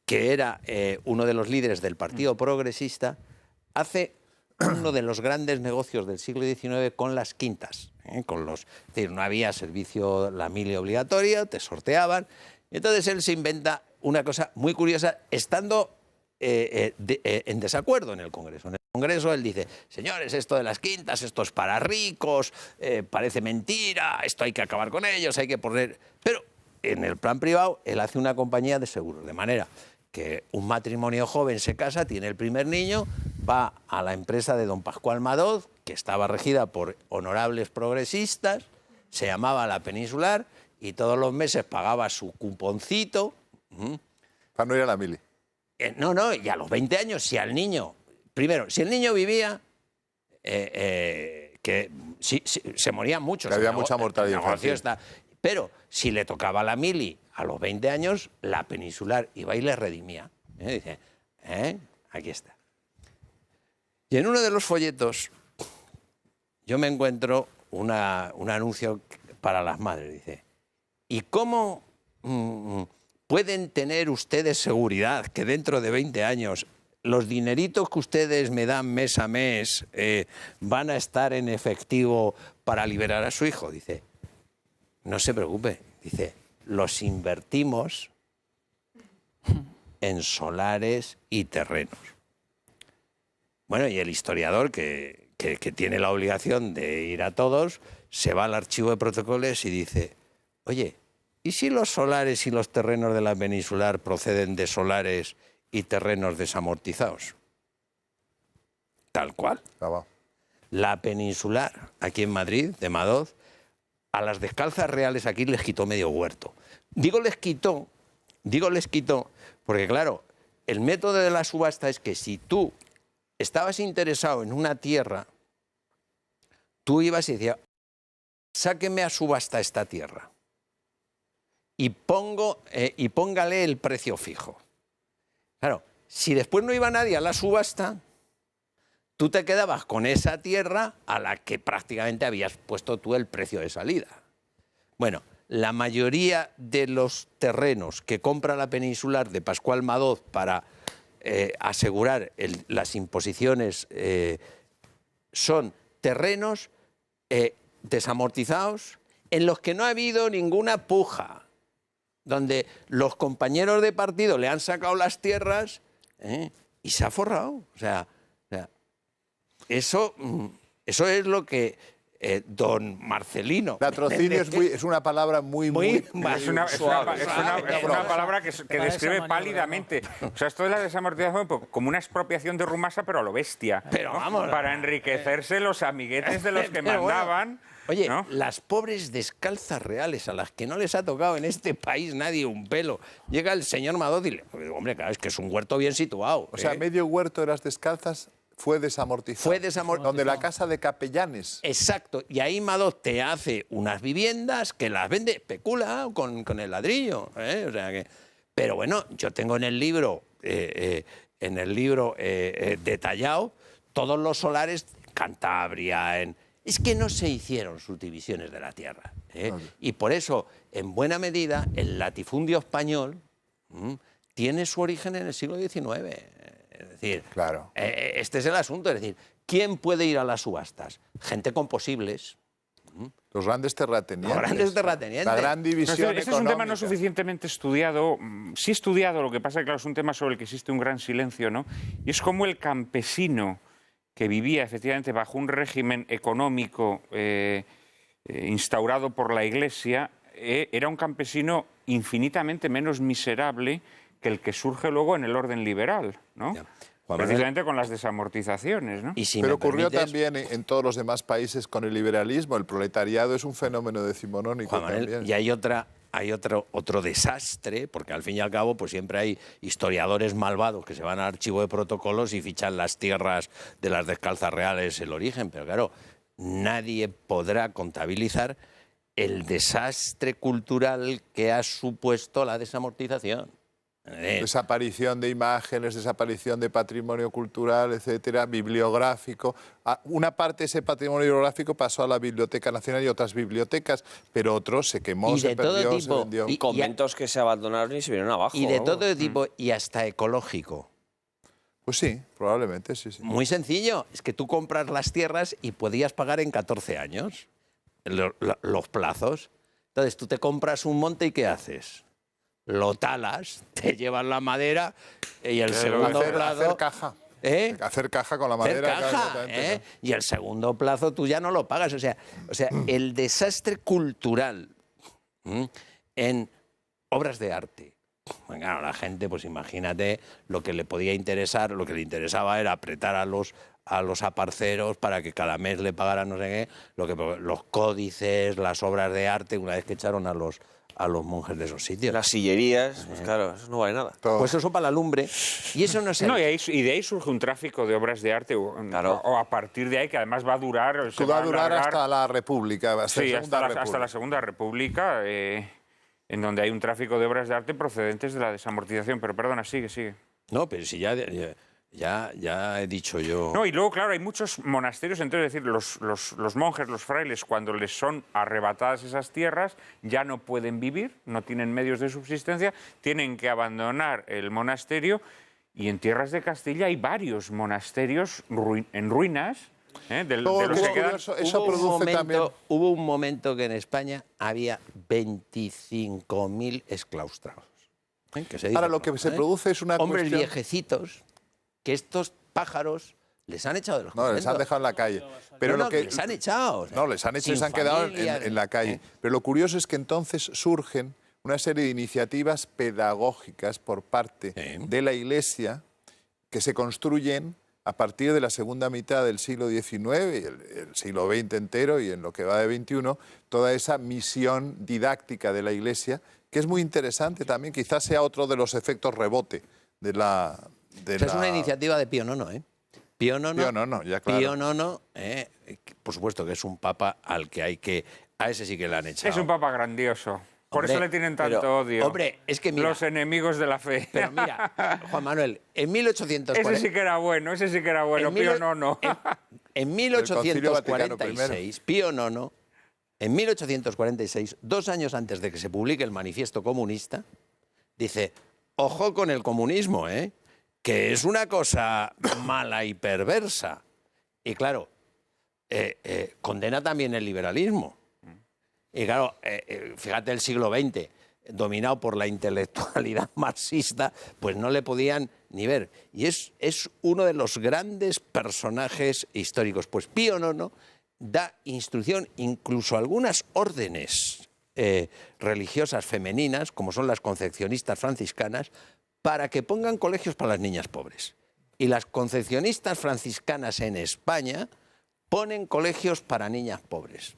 que era uno de los líderes del Partido Progresista, hace uno de los grandes negocios del siglo XIX con las quintas. Es decir, no había servicio, la mili obligatoria, te sorteaban. Y entonces él se inventa una cosa muy curiosa, estando en desacuerdo en el Congreso. En el Congreso él dice, señores, esto de las quintas, esto es para ricos, parece mentira, esto hay que acabar con ellos, hay que poner... Pero en el plan privado él hace una compañía de seguros, de manera que un matrimonio joven se casa, tiene el primer niño, va a la empresa de don Pascual Madoz, que estaba regida por honorables progresistas, se llamaba La Peninsular, y todos los meses pagaba su cuponcito. Para no ir a la mili. No, y a los 20 años, si al niño... Primero, si el niño vivía, se morían muchos. Que había mucha mortalidad infantil. Pero si le tocaba la mili a los 20 años, La Peninsular iba y le redimía. Dice, aquí está. Y en uno de los folletos yo me encuentro un anuncio para las madres. Dice, ¿y cómo pueden tener ustedes seguridad que dentro de 20 años los dineritos que ustedes me dan mes a mes van a estar en efectivo para liberar a su hijo? Dice, no se preocupe. Dice, los invertimos en solares y terrenos. Bueno, y el historiador, que tiene la obligación de ir a todos, se va al archivo de protocolos y dice, oye, ¿y si los solares y los terrenos de La Peninsular proceden de solares y terrenos desamortizados? Tal cual. La Peninsular, aquí en Madrid, de Madoz, a las Descalzas Reales aquí les quitó medio huerto. Digo les quitó, porque claro, el método de la subasta es que si tú estabas interesado en una tierra, tú ibas y decías, sáqueme a subasta esta tierra y póngale el precio fijo. Claro, si después no iba nadie a la subasta, tú te quedabas con esa tierra a la que prácticamente habías puesto tú el precio de salida. Bueno, la mayoría de los terrenos que compra La Peninsular de Pascual Madoz para asegurar las imposiciones son terrenos desamortizados en los que no ha habido ninguna puja, donde los compañeros de partido le han sacado las tierras y se ha forrado. O sea, eso es lo que don Marcelino... Latrocinio es una palabra muy es una palabra que describe pálidamente. O sea, esto de la desamortización como una expropiación de Rumasa, pero a lo bestia. Pero ¿no? vamos... Para enriquecerse los amiguetes de los que mandaban... Bueno, Oye, ¿no? las pobres descalzas reales a las que no les ha tocado en este país nadie un pelo. Llega el señor Madoz y le... Hombre, claro, es que es un huerto bien situado. O sea, medio huerto de las descalzas fue desamortizado. Fue desamortizado. Donde la casa de capellanes. Exacto. Y ahí Madoz te hace unas viviendas que las vende, especula con el ladrillo. O sea que... Pero bueno, yo tengo en el libro, detallado todos los solares, Cantabria, Es que no se hicieron subdivisiones de la tierra. Y por eso, en buena medida, el latifundio español tiene su origen en el siglo XIX. Es decir, Claro. Este es el asunto. Es decir, ¿quién puede ir a las subastas? Gente con posibles. Los grandes terratenientes. Los grandes terratenientes. La gran división Este es un tema no económica. suficientemente estudiado. Sí estudiado, lo que pasa es que claro, es un tema sobre el que existe un gran silencio, ¿no? Y es como el campesino que vivía efectivamente bajo un régimen económico instaurado por la Iglesia, era un campesino infinitamente menos miserable que el que surge luego en el orden liberal, ¿no? Ya. Juan Manuel, Precisamente con las desamortizaciones, ¿no? y si Pero me ocurrió permites, también en todos los demás países con el liberalismo. El proletariado es un fenómeno decimonónico Juan Manuel, también. y hay otro desastre, porque al fin y al cabo pues siempre hay historiadores malvados que se van al archivo de protocolos y fichan las tierras de las descalzas reales el origen, pero claro, nadie podrá contabilizar el desastre cultural que ha supuesto la desamortización. Desaparición de imágenes, desaparición de patrimonio cultural, etcétera, bibliográfico. Una parte de ese patrimonio bibliográfico pasó a la Biblioteca Nacional y otras bibliotecas, pero otro se quemó, Y se de todo perdió, se tipo. vendió. Y- Conventos que se abandonaron y se vinieron abajo. Y de vamos. todo tipo, y hasta ecológico. Pues sí, probablemente, sí, sí. Muy sencillo, es que tú compras las tierras y podías pagar en 14 años los plazos. Entonces tú te compras un monte y ¿qué haces? Lo talas, te llevas la madera y el segundo plazo... hacer caja. ¿Eh? Hacer caja con la Hacer madera. caja, exactamente, ¿eh? Y el segundo plazo tú ya no lo pagas. O sea, el desastre cultural en obras de arte. Bueno, claro, la gente, pues imagínate lo que le podía interesar, lo que le interesaba era apretar a los aparceros para que cada mes le pagaran no sé qué, los códices, las obras de arte, una vez que echaron a los monjes de esos sitios. Las sillerías, pues claro, eso no vale nada. Todo. Pues eso para la lumbre. Y eso no se... No, y de ahí surge un tráfico de obras de arte, Claro. o a partir de ahí, que además va a durar... se va a durar alargar, hasta la República, hasta sí, la Segunda hasta la República. Segunda República, en donde hay un tráfico de obras de arte procedentes de la desamortización. Pero perdona, sigue. No, pero si ya he dicho yo... No, y luego, claro, hay muchos monasterios, entonces, es decir, los monjes, los frailes, cuando les son arrebatadas esas tierras, ya no pueden vivir, no tienen medios de subsistencia, tienen que abandonar el monasterio, y en tierras de Castilla hay varios monasterios en ruinas, de Luego, los que luego, quedan... eso produce también... Hubo un momento que en España había 25.000 exclaustrados. Que se dice Ahora lo que pronto, se produce es una hombres cuestión... viejecitos que estos pájaros les han echado de los No, les han conventos. dejado en la calle. Pero No, lo que les han echado. o sea, No, les han hecho y sin se han quedado familia, en la calle. Pero lo curioso es que entonces surgen una serie de iniciativas pedagógicas por parte de la Iglesia que se construyen a partir de la segunda mitad del siglo XIX y el siglo XX entero y en lo que va de XXI, toda esa misión didáctica de la Iglesia, que es muy interesante también, quizás sea otro de los efectos rebote de la... Esa es una iniciativa de Pío IX, ¿eh? Pío IX, ya claro. Pío IX, por supuesto que es un papa al que hay que... A ese sí que le han echado. Es un papa grandioso. Por Hombre, eso le tienen tanto pero, odio. hombre, es que mira... Los enemigos de la fe. Pero mira, Juan Manuel, en 1840... Ese sí que era bueno, En Pío mil- IX. En Concilio Vaticano 1846, Pío IX, en 1846, 2 años antes de que se publique el Manifiesto Comunista, dice, ojo con el comunismo, que es una cosa mala y perversa. Y claro, condena también el liberalismo. Y claro, fíjate el siglo XX, dominado por la intelectualidad marxista, pues no le podían ni ver. Y es uno de los grandes personajes históricos. Pues Pío IX da instrucción incluso a algunas órdenes religiosas femeninas, como son las concepcionistas franciscanas, para que pongan colegios para las niñas pobres. Y las concepcionistas franciscanas en España ponen colegios para niñas pobres.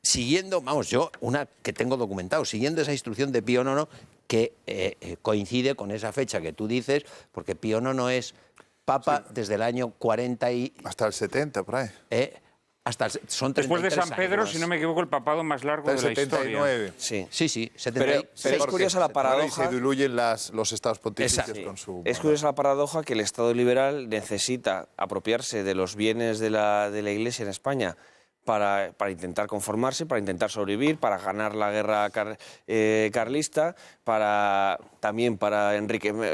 Siguiendo, vamos, yo, una que tengo documentado, siguiendo esa instrucción de Pío IX, que coincide con esa fecha que tú dices, porque Pío IX es papa desde el año 40 y... Hasta el 70, por ahí. Son Después de 33 San Pedro, años. si no me equivoco, el papado más largo Hasta de el la historia. 79. Sí. Sí, Pero 76. es curiosa la Y paradoja. se diluyen los estados pontificios Exacto. con su... Es curiosa la paradoja que el Estado liberal necesita apropiarse de los bienes de la Iglesia en España para intentar conformarse, para intentar sobrevivir, para ganar la guerra carlista, también para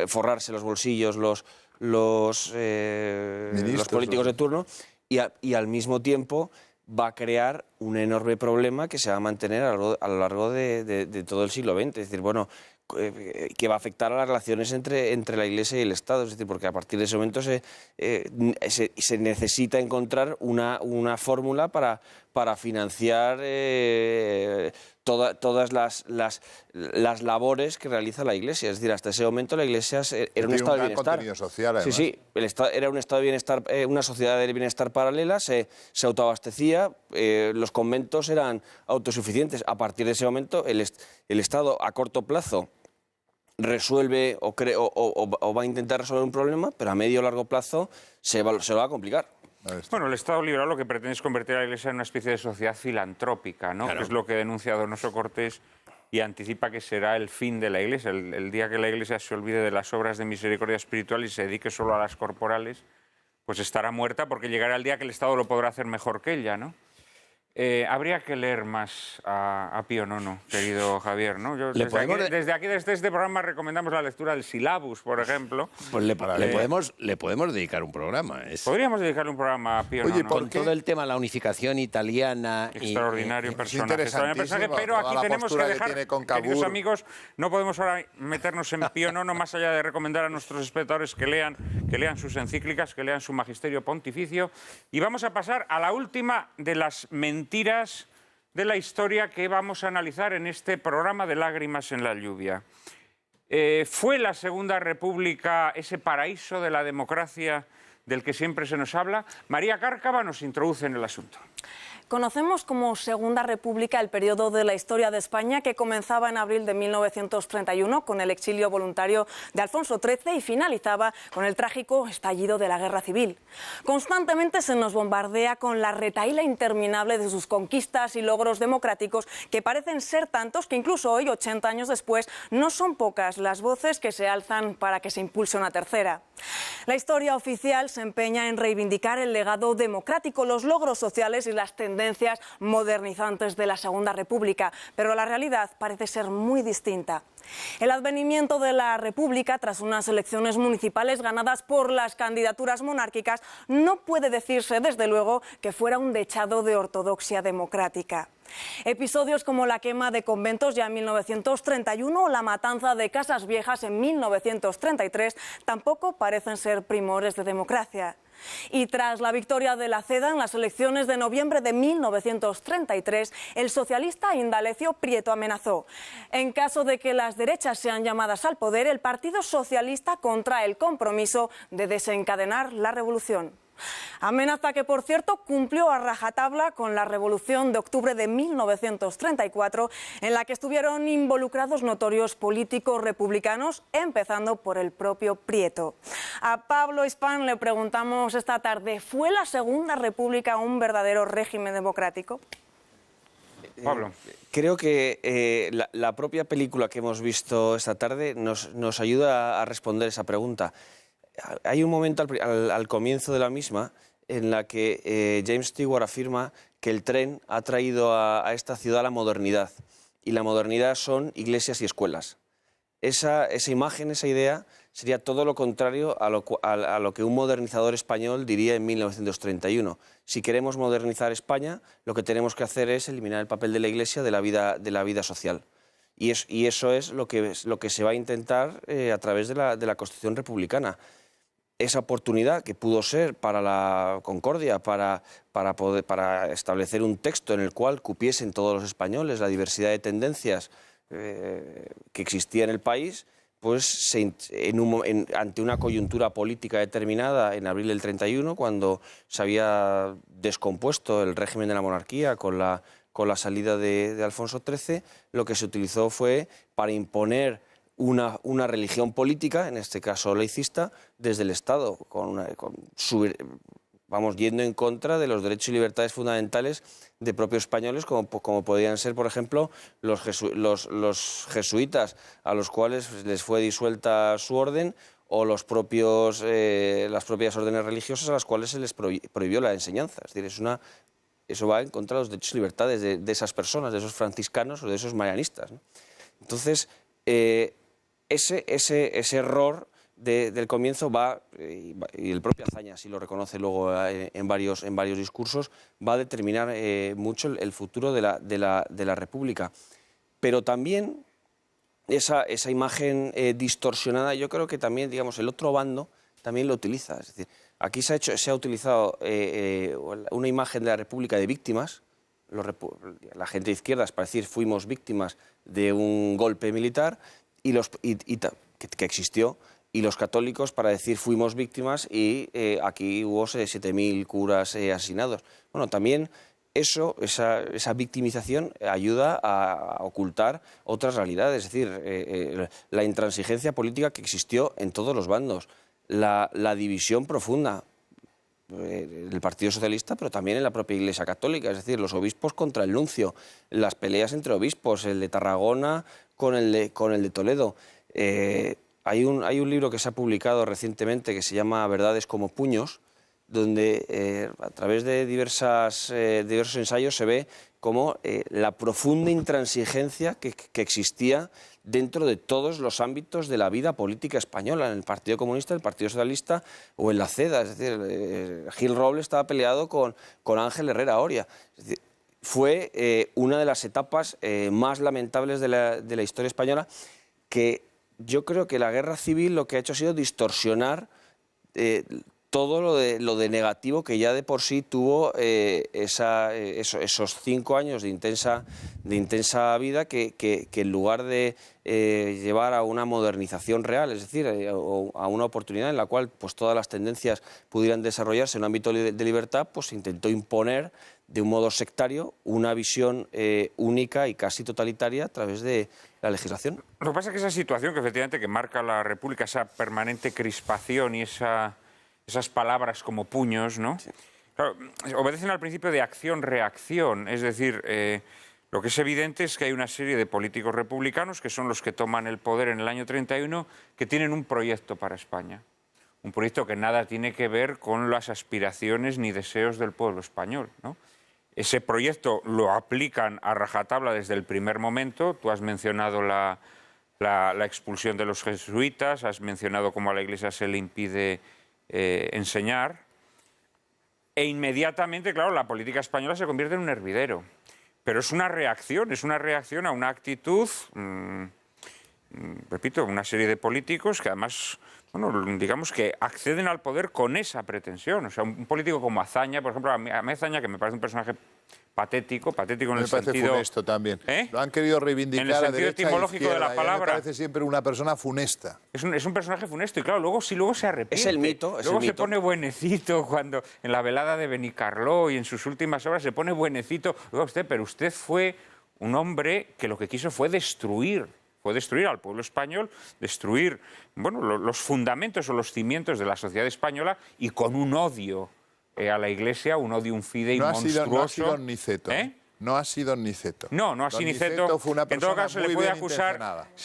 forrarse los bolsillos los políticos de turno, y al mismo tiempo va a crear un enorme problema que se va a mantener a lo largo de todo el siglo XX. Es decir, bueno, que va a afectar a las relaciones entre la Iglesia y el Estado. Es decir, porque a partir de ese momento se necesita encontrar una fórmula para financiar todas las labores que realiza la Iglesia. Es decir, hasta ese momento la Iglesia era un estado de bienestar. Contenido social, además. Sí, era un estado de bienestar, una sociedad del bienestar paralela, se autoabastecía, los conventos eran autosuficientes. A partir de ese momento, el Estado a corto plazo resuelve o va a intentar resolver un problema, pero a medio o largo plazo se lo va a complicar. Bueno, el Estado liberal lo que pretende es convertir a la Iglesia en una especie de sociedad filantrópica, ¿no? Claro. Que es lo que denuncia Donoso Cortés y anticipa que será el fin de la Iglesia. El día que la Iglesia se olvide de las obras de misericordia espiritual y se dedique solo a las corporales, pues estará muerta, porque llegará el día que el Estado lo podrá hacer mejor que ella, ¿no? Habría que leer más a Pío IX, querido Javier, ¿no? Desde aquí, desde este programa, recomendamos la lectura del Silabus, por ejemplo. Pues le podemos dedicar un programa. Podríamos dedicarle un programa a Pío IX. Con todo el tema, la unificación italiana... Extraordinario personaje. interesantísimo, Pero aquí toda la tenemos que postura que dejar, tiene con queridos Cavour. amigos, no podemos ahora meternos en Pío IX, más allá de recomendar a nuestros espectadores que lean sus encíclicas, que lean su magisterio pontificio. Y vamos a pasar a la última de las mentiras de la historia que vamos a analizar en este programa de Lágrimas en la lluvia. ¿Fue la Segunda República ese paraíso de la democracia del que siempre se nos habla? María Cárcava nos introduce en el asunto. Conocemos como Segunda República el periodo de la historia de España que comenzaba en abril de 1931 con el exilio voluntario de Alfonso XIII y finalizaba con el trágico estallido de la Guerra Civil. Constantemente se nos bombardea con la retahíla interminable de sus conquistas y logros democráticos, que parecen ser tantos que incluso hoy, 80 años después, no son pocas las voces que se alzan para que se impulse una tercera. La historia oficial se empeña en reivindicar el legado democrático, los logros sociales y las tendencias modernizantes de la Segunda República, pero la realidad parece ser muy distinta. El advenimiento de la República, tras unas elecciones municipales ganadas por las candidaturas monárquicas, no puede decirse, desde luego, que fuera un dechado de ortodoxia democrática. Episodios como la quema de conventos ya en 1931 o la matanza de casas viejas en 1933 tampoco parecen ser primores de democracia. Y tras la victoria de la CEDA en las elecciones de noviembre de 1933, el socialista Indalecio Prieto amenazó: en caso de que las derechas sean llamadas al poder, el Partido Socialista contrae el compromiso de desencadenar la revolución. Amenaza que, por cierto, cumplió a rajatabla con la Revolución de Octubre de 1934, en la que estuvieron involucrados notorios políticos republicanos, empezando por el propio Prieto. A Pablo Hispán le preguntamos esta tarde: ¿fue la Segunda República un verdadero régimen democrático? Pablo. Creo que la propia película que hemos visto esta tarde nos ayuda a responder esa pregunta. Hay un momento al comienzo de la misma en la que James Stewart afirma que el tren ha traído a esta ciudad la modernidad, y la modernidad son iglesias y escuelas. Esa imagen, esa idea, sería todo lo contrario a lo que un modernizador español diría en 1931. Si queremos modernizar España, lo que tenemos que hacer es eliminar el papel de la Iglesia de la vida social. Y eso es lo que se va a intentar a través de la Constitución republicana. Esa oportunidad que pudo ser para la concordia, para establecer un texto en el cual cupiesen todos los españoles la diversidad de tendencias que existía en el país, pues ante una coyuntura política determinada en abril del 31, cuando se había descompuesto el régimen de la monarquía con la salida de Alfonso XIII, lo que se utilizó fue para imponer una religión política, en este caso laicista, desde el Estado, yendo en contra de los derechos y libertades fundamentales de propios españoles, como podían ser, por ejemplo, los jesuitas, a los cuales les fue disuelta su orden, o las propias órdenes religiosas a las cuales se les prohibió la enseñanza. Es decir, eso va en contra de los derechos y libertades de esas personas, de esos franciscanos o de esos marianistas, ¿no? Entonces, ese error del comienzo y el propio Azaña así lo reconoce luego en varios discursos, va a determinar mucho el futuro de la República. Pero también esa imagen distorsionada, yo creo que también, digamos, el otro bando también lo utiliza. Es decir, aquí se ha utilizado una imagen de la República de víctimas. La gente de izquierdas para decir fuimos víctimas de un golpe militar que existió, y los católicos para decir fuimos víctimas y aquí hubo 7.000 curas asesinados. Bueno, también esa victimización ayuda a ocultar otras realidades, es decir, la intransigencia política que existió en todos los bandos, la división profunda del Partido Socialista, pero también en la propia Iglesia Católica, es decir, los obispos contra el nuncio, las peleas entre obispos, el de Tarragona con el de Toledo. Hay un libro que se ha publicado recientemente que se llama Verdades como puños, donde a través de diversos ensayos se ve cómo la profunda intransigencia que existía dentro de todos los ámbitos de la vida política española, en el Partido Comunista, el Partido Socialista o en la CEDA. Es decir, Gil Robles estaba peleado con Ángel Herrera Oria. Es decir, fue una de las etapas más lamentables de la historia española, que yo creo que la guerra civil lo que ha hecho ha sido distorsionar todo lo de negativo que ya de por sí tuvo esos 5 años de intensa vida, que en lugar de llevar a una modernización real, es decir, a una oportunidad en la cual pues todas las tendencias pudieran desarrollarse en un ámbito de libertad, pues intentó imponer de un modo sectario una visión única y casi totalitaria a través de la legislación. Lo que pasa es que esa situación que efectivamente que marca la República, esa permanente crispación y esas palabras como puños, ¿no? Sí. Claro, obedecen al principio de acción-reacción, es decir, lo que es evidente es que hay una serie de políticos republicanos que son los que toman el poder en el año 31, que tienen un proyecto para España, un proyecto que nada tiene que ver con las aspiraciones ni deseos del pueblo español, ¿no? Ese proyecto lo aplican a rajatabla desde el primer momento. Tú has mencionado la expulsión de los jesuitas, has mencionado cómo a la Iglesia se le impide enseñar, e inmediatamente, claro, la política española se convierte en un hervidero. Pero es una reacción a una actitud, repito, una serie de políticos que además, bueno, digamos que acceden al poder con esa pretensión. O sea, un político como Azaña, por ejemplo, a mí Azaña, que me parece un personaje patético en el sentido... Me parece funesto también. Lo han querido reivindicar en el sentido etimológico de la palabra. Me parece siempre una persona funesta. Es un personaje funesto y claro, luego se arrepiente. Es el mito. Luego se pone buenecito cuando en la velada de Benicarló y en sus últimas obras se pone buenecito. Oiga usted, pero usted fue un hombre que lo que quiso fue destruir al pueblo español, destruir, bueno, los fundamentos o los cimientos de la sociedad española, y con un odio a la Iglesia, un odium fidei monstruoso. No ha sido Niceto. No ha sido Niceto. No ha sido Niceto. Fue una persona, en todo caso, se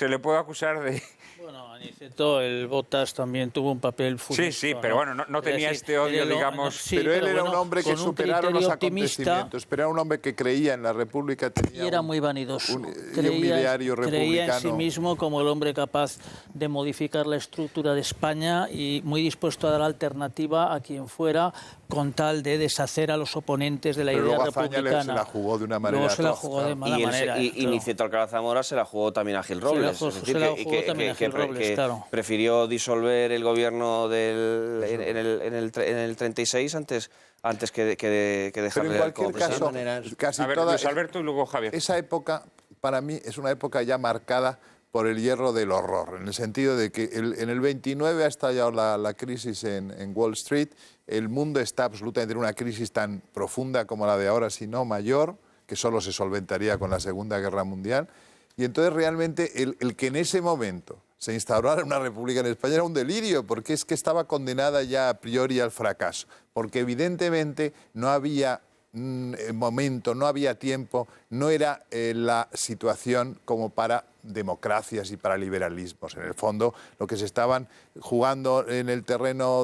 le puede acusar de... Bueno, a Niceto, el Botas también tuvo un papel funesto. Sí, pero bueno, no tenía este odio, digamos... Sí, pero él era un hombre que superaron los acontecimientos, pero era un hombre que creía en la República. Y era muy vanidoso. Un ideario republicano. Creía en sí mismo como el hombre capaz de modificar la estructura de España y muy dispuesto a dar alternativa a quien fuera, con tal de deshacer a los oponentes de la idea republicana. Se la jugó de una manera. Luego se la jugó de mala manera. Y Niceto Alcalá Zamora se la jugó también a Gil Robles. Claro. Prefirió disolver el gobierno en el 36 antes que dejarle... Pero en cualquier caso, casi a ver, toda... Luis Alberto y luego Javier. Esa época, para mí, es una época ya marcada por el hierro del horror, en el sentido de que en el 29 ha estallado la crisis en Wall Street, el mundo está absolutamente en una crisis tan profunda como la de ahora, si no mayor, que solo se solventaría con la Segunda Guerra Mundial, y entonces realmente el que en ese momento se instaurara una república en España era un delirio, porque es que estaba condenada ya a priori al fracaso, porque evidentemente no había momento, no había tiempo, no era la situación como para democracias y para liberalismos. En el fondo, lo que se estaban jugando en el terreno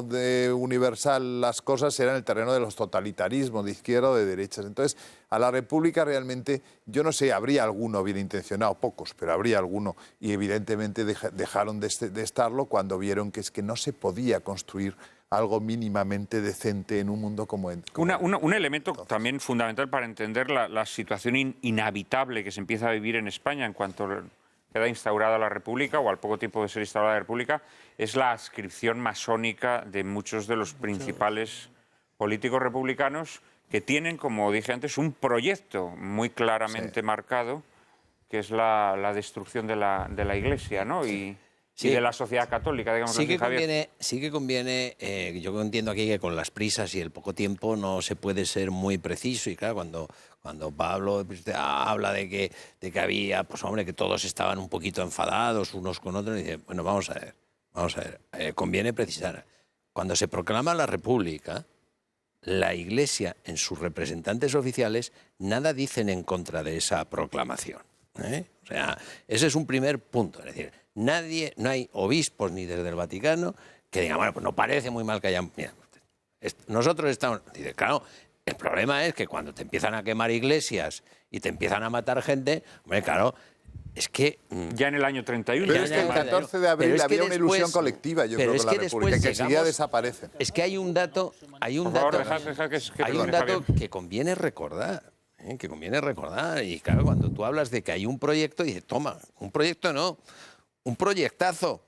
universal las cosas era en el terreno de los totalitarismos, de izquierda o de derechas. Entonces, a la República realmente, yo no sé, habría alguno bien intencionado, pocos, pero habría alguno, y evidentemente dejaron de estarlo cuando vieron que es que no se podía construir algo mínimamente decente en un mundo como este. Un elemento también fundamental para entender la situación inhabitable que se empieza a vivir en España en cuanto queda instaurada la República, o al poco tiempo de ser instaurada la República, es la adscripción masónica de muchos de los principales políticos republicanos que tienen, como dije antes, un proyecto muy claramente marcado, que es la destrucción de la Iglesia, ¿no? Y de la sociedad católica, digamos así, Javier. Sí que conviene, yo entiendo aquí que con las prisas y el poco tiempo no se puede ser muy preciso, y claro, cuando Pablo habla de que había, pues hombre, que todos estaban un poquito enfadados unos con otros, y dice, bueno, vamos a ver, conviene precisar, cuando se proclama la República, la Iglesia en sus representantes oficiales nada dicen en contra de esa proclamación, ¿eh? O sea, ese es un primer punto, es decir, no hay obispos ni desde el Vaticano que digan, bueno, pues no parece muy mal que hayan... Mira, nosotros estamos... Dice, claro, el problema es que cuando te empiezan a quemar iglesias y te empiezan a matar gente, hombre, claro, es que... Ya en el año 31. Pero es que el 14 de abril había una ilusión colectiva, yo creo, con la República, que enseguida desaparece. Es que hay un dato que conviene recordar. Que conviene recordar, y claro, cuando tú hablas de que hay un proyecto, dices, toma, un proyecto no, un proyectazo,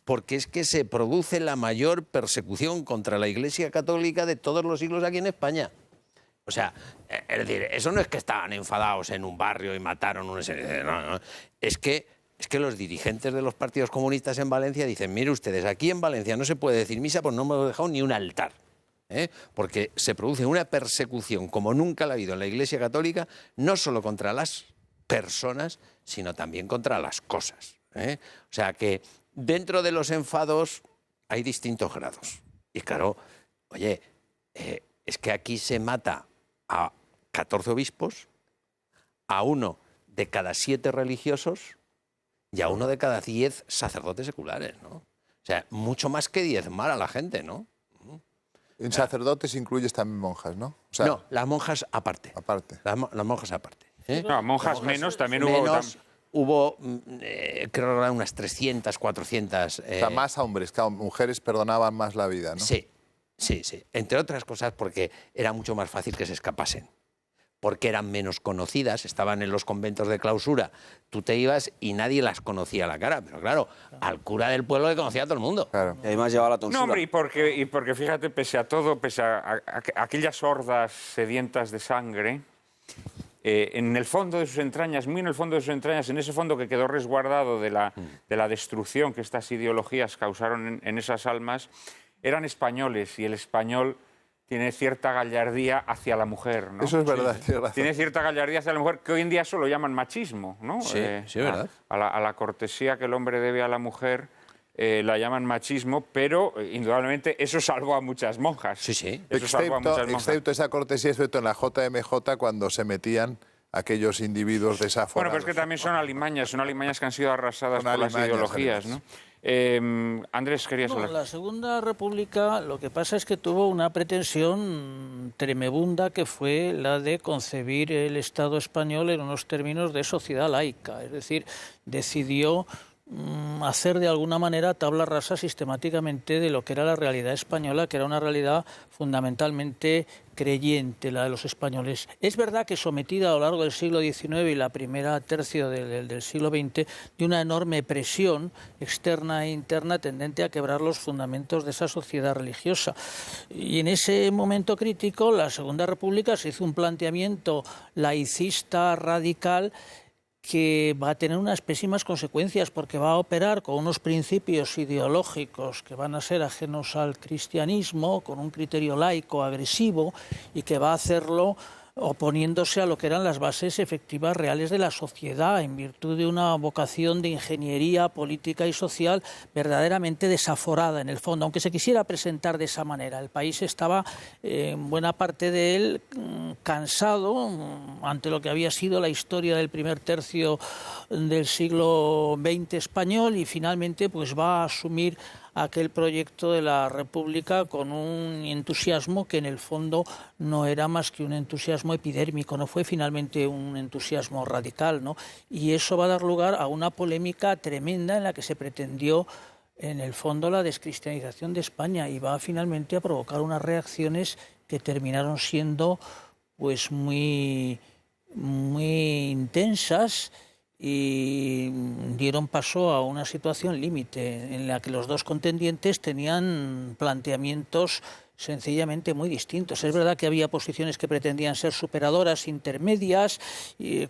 porque es que se produce la mayor persecución contra la Iglesia Católica de todos los siglos aquí en España. O sea, es decir, eso no es que estaban enfadados en un barrio y mataron no. Es que los dirigentes de los partidos comunistas en Valencia dicen, mire ustedes, aquí en Valencia no se puede decir misa, pues no me he dejado ni un altar. Porque se produce una persecución como nunca la ha habido en la Iglesia Católica, no solo contra las personas, sino también contra las cosas. O sea que dentro de los enfados hay distintos grados. Y claro, oye, es que aquí se mata a 14 obispos, a 1 de cada 7 religiosos y a 1 de cada 10 sacerdotes seculares, ¿no? O sea, mucho más que diezmar a la gente, ¿no? En sacerdotes incluyes también monjas, ¿no? O sea, no, las monjas aparte. Aparte. Las monjas aparte. No, monjas menos, también hubo, creo que eran unas 300, 400... o sea, más hombres, claro, mujeres perdonaban más la vida, ¿no? Sí. Entre otras cosas porque era mucho más fácil que se escapasen. Porque eran menos conocidas, estaban en los conventos de clausura, tú te ibas y nadie las conocía a la cara, pero claro, al cura del pueblo le conocía a todo el mundo. Claro. Y además llevaba la tonsura. No, hombre, y porque fíjate, pese a todo, pese a aquellas hordas sedientas de sangre, en el fondo de sus entrañas, muy en el fondo de sus entrañas, en ese fondo que quedó resguardado de la destrucción que estas ideologías causaron en esas almas, eran españoles, y el español tiene cierta gallardía hacia la mujer, ¿no? Eso es verdad, tiene razón. Tiene cierta gallardía hacia la mujer, que hoy en día eso lo llaman machismo, ¿no? Sí, es verdad. A la cortesía que el hombre debe a la mujer la llaman machismo, pero indudablemente eso salvó a muchas monjas. Sí. Eso salvó a muchas monjas. Excepto esa cortesía, excepto en la JMJ, cuando se metían aquellos individuos desaforados. Bueno, pero es que también son alimañas que han sido arrasadas por las ideologías, ¿no? Andrés, querías hablar. La Segunda República, lo que pasa es que tuvo una pretensión tremebunda, que fue la de concebir el Estado español en unos términos de sociedad laica. Es decir, decidió hacer de alguna manera tabla rasa sistemáticamente de lo que era la realidad española, que era una realidad fundamentalmente creyente, la de los españoles. Es verdad que sometida a lo largo del siglo XIX y la primera tercio del siglo XX de una enorme presión externa e interna tendente a quebrar los fundamentos de esa sociedad religiosa. Y en ese momento crítico, la Segunda República se hizo un planteamiento laicista radical, que va a tener unas pésimas consecuencias porque va a operar con unos principios ideológicos que van a ser ajenos al cristianismo, con un criterio laico agresivo y que va a hacerlo oponiéndose a lo que eran las bases efectivas reales de la sociedad, en virtud de una vocación de ingeniería política y social verdaderamente desaforada en el fondo, aunque se quisiera presentar de esa manera. El país estaba, en buena parte de él, cansado ante lo que había sido la historia del primer tercio del siglo XX español y finalmente pues va a asumir aquel proyecto de la República con un entusiasmo que en el fondo no era más que un entusiasmo epidérmico, no fue finalmente un entusiasmo radical, ¿no? Y eso va a dar lugar a una polémica tremenda en la que se pretendió en el fondo la descristianización de España y va finalmente a provocar unas reacciones que terminaron siendo pues muy intensas y dieron paso a una situación límite en la que los dos contendientes tenían planteamientos sencillamente muy distintos. Es verdad que había posiciones que pretendían ser superadoras, intermedias,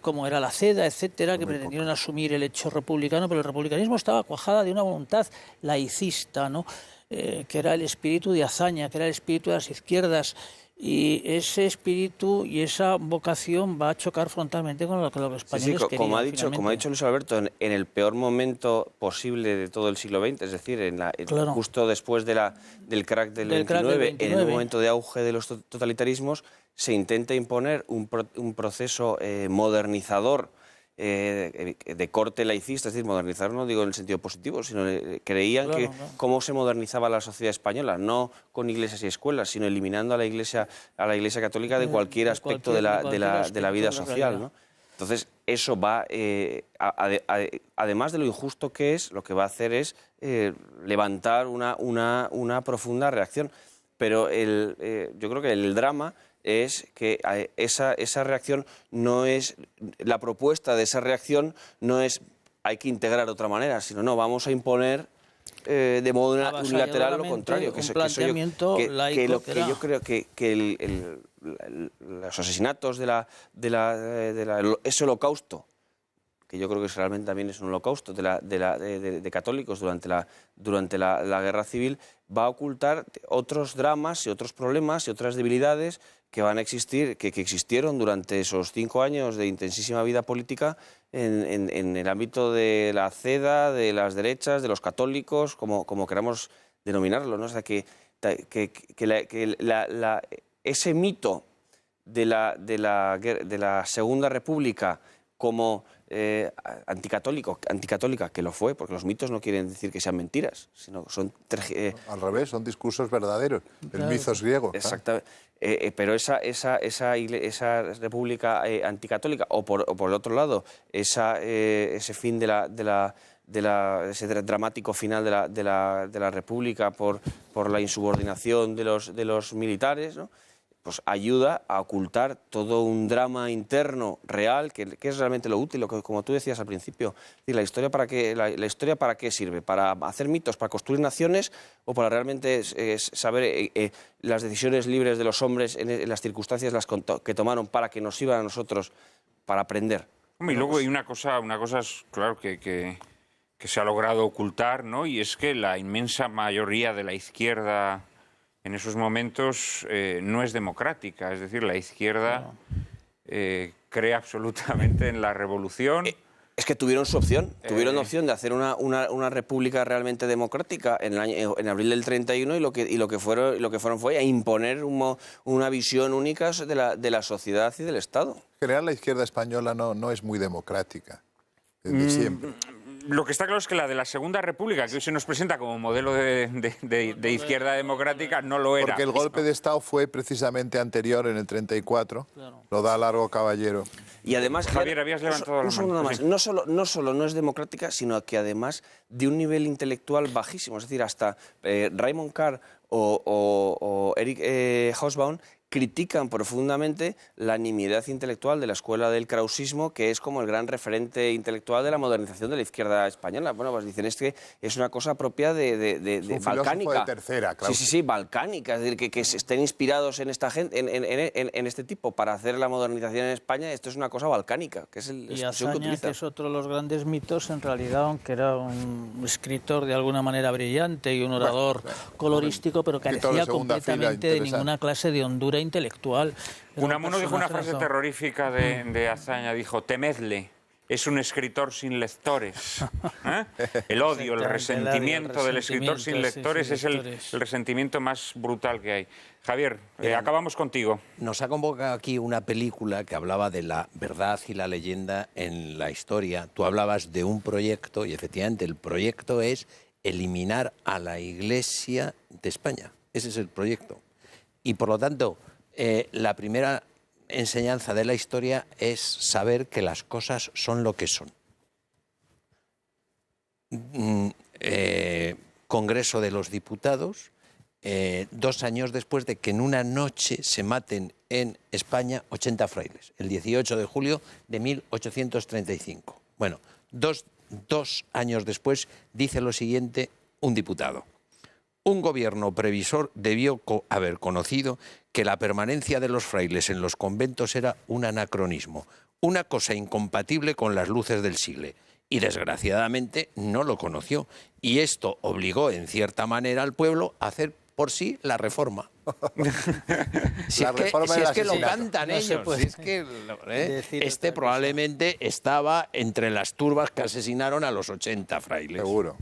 como era la CEDA, etcétera, que pretendieron asumir el hecho republicano, pero el republicanismo estaba cuajada de una voluntad laicista, ¿no? Que era el espíritu de hazaña, que era el espíritu de las izquierdas. Y ese espíritu y esa vocación va a chocar frontalmente con lo que los españoles querían. Como ha dicho Luis Alberto, en el peor momento posible de todo el siglo XX, es decir, Claro. justo después del crack del 29, en un momento de auge de los totalitarismos, se intenta imponer un proceso modernizador de corte laicista, es decir, modernizar no digo en el sentido positivo, sino creían que cómo se modernizaba la sociedad española, no con iglesias y escuelas, sino eliminando a la Iglesia católica de cualquier aspecto de la vida social, ¿no? Entonces, eso va, además de lo injusto que es, lo que va a hacer es levantar una profunda reacción. Pero yo creo que el drama es que esa reacción no es, la propuesta de esa reacción no es hay que integrar de otra manera, sino no, vamos a imponer de modo unilateral lo contrario. Un planteamiento laico que yo creo que los asesinatos ese holocausto, que yo creo que realmente también es un holocausto de católicos durante la guerra civil, va a ocultar otros dramas y otros problemas y otras debilidades que van a existir, que existieron durante esos 5 años de intensísima vida política en el ámbito de la CEDA, de las derechas, de los católicos, como queramos denominarlo, ¿no? O sea, ese mito de la Segunda República como anticatólica, que lo fue, porque los mitos no quieren decir que sean mentiras, sino son... Al revés, son discursos verdaderos, el mitos griego. Exactamente. Pero esa república anticatólica, o por el otro lado, ese fin ese dramático final de la república por la insubordinación de los militares, ¿no? Pues ayuda a ocultar todo un drama interno real, que es realmente lo útil, como tú decías al principio. Es decir, ¿la historia para qué sirve? ¿Para hacer mitos, para construir naciones o para realmente saber las decisiones libres de los hombres en las circunstancias que tomaron para que nos sirvan a nosotros para aprender? Y luego hay una cosa es, claro, que se ha logrado ocultar, ¿no? Y es que la inmensa mayoría de la izquierda en esos momentos no es democrática, es decir, la izquierda cree absolutamente en la revolución. Es que tuvieron su opción, opción de hacer una república realmente democrática en abril del 31 y lo que fueron fue a imponer una visión única de la sociedad y del Estado. En general, la izquierda española no es muy democrática, desde siempre. Lo que está claro es que la de la Segunda República, que hoy se nos presenta como modelo de izquierda democrática, no lo era. Porque el golpe de Estado fue precisamente anterior, en el 34, lo da Largo Caballero. Y además, Javier, habías levantado la mano. No solo no es democrática, sino que además de un nivel intelectual bajísimo. Es decir, hasta Raymond Carr o Eric Hobsbawm critican profundamente la nimiedad intelectual de la escuela del krausismo, que es como el gran referente intelectual de la modernización de la izquierda española. Bueno, pues dicen que es una cosa propia de un balcánica. De tercera, Krauss. Sí, balcánica, es decir, que estén inspirados en esta gente, en este tipo para hacer la modernización en España. Esto es una cosa balcánica, que es el y expresión que Azaña, utiliza. que es otro de los grandes mitos, en realidad, aunque era un escritor de alguna manera brillante y un orador colorístico, pero carecía completamente de ninguna clase de hondura intelectual. Unamuno dijo una frase terrorífica de Azaña, dijo: temedle, es un escritor sin lectores. ¿Eh? El odio, el resentimiento del escritor sin lectores es el resentimiento más brutal que hay. Javier, acabamos contigo. Nos ha convocado aquí una película que hablaba de la verdad y la leyenda en la historia. Tú hablabas de un proyecto y efectivamente el proyecto es eliminar a la Iglesia de España. Ese es el proyecto. Y por lo tanto, la primera enseñanza de la historia es saber que las cosas son lo que son. Congreso de los Diputados, 2 años después de que en una noche se maten en España 80 frailes, el 18 de julio de 1835. Bueno, dos años después dice lo siguiente un diputado: un gobierno previsor debió haber conocido que la permanencia de los frailes en los conventos era un anacronismo, una cosa incompatible con las luces del siglo. Y desgraciadamente no lo conoció. Y esto obligó, en cierta manera, al pueblo a hacer por sí la reforma. Si es que lo cantan ellos. Si es que, este probablemente estaba entre las turbas que asesinaron a los 80 frailes. Seguro.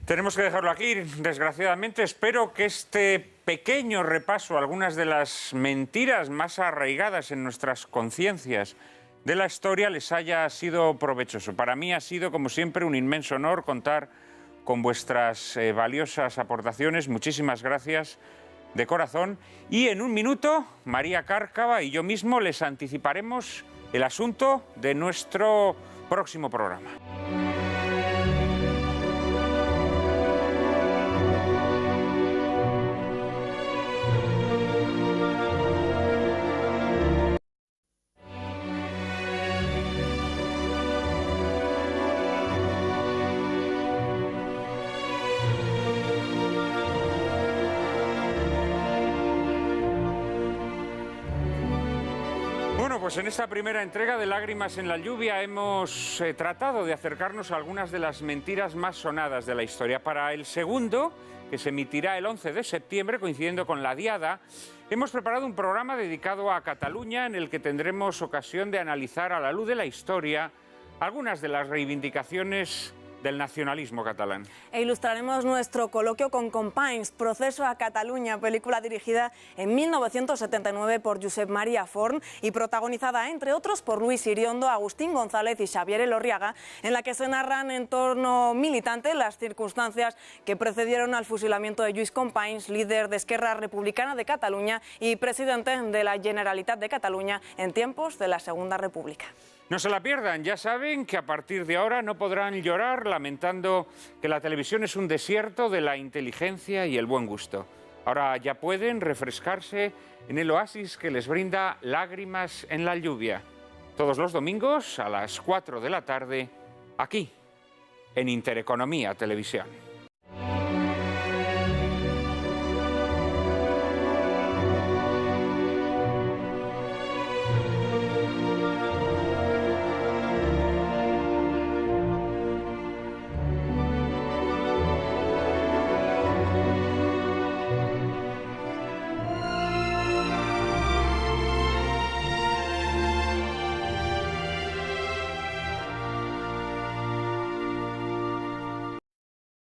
Tenemos que dejarlo aquí, desgraciadamente. Espero que este pequeño repaso a algunas de las mentiras más arraigadas en nuestras conciencias de la historia les haya sido provechoso. Para mí ha sido, como siempre, un inmenso honor contar con vuestras valiosas aportaciones. Muchísimas gracias de corazón. Y en un minuto, María Cárcava y yo mismo les anticiparemos el asunto de nuestro próximo programa. Pues en esta primera entrega de Lágrimas en la lluvia hemos tratado de acercarnos a algunas de las mentiras más sonadas de la historia. Para el segundo, que se emitirá el 11 de septiembre, coincidiendo con la Diada, hemos preparado un programa dedicado a Cataluña en el que tendremos ocasión de analizar a la luz de la historia algunas de las reivindicaciones del nacionalismo catalán. E ilustraremos nuestro coloquio con Companys, Proceso a Cataluña, película dirigida en 1979 por Josep Maria Forn y protagonizada, entre otros, por Luis Iriondo, Agustín González y Xavier Elorriaga, en la que se narran en torno militante las circunstancias que precedieron al fusilamiento de Lluís Companys, líder de Esquerra Republicana de Cataluña y presidente de la Generalitat de Cataluña en tiempos de la Segunda República. No se la pierdan, ya saben que a partir de ahora no podrán llorar lamentando que la televisión es un desierto de la inteligencia y el buen gusto. Ahora ya pueden refrescarse en el oasis que les brinda Lágrimas en la lluvia. Todos los domingos a las 4 de la tarde, aquí, en Intereconomía Televisión.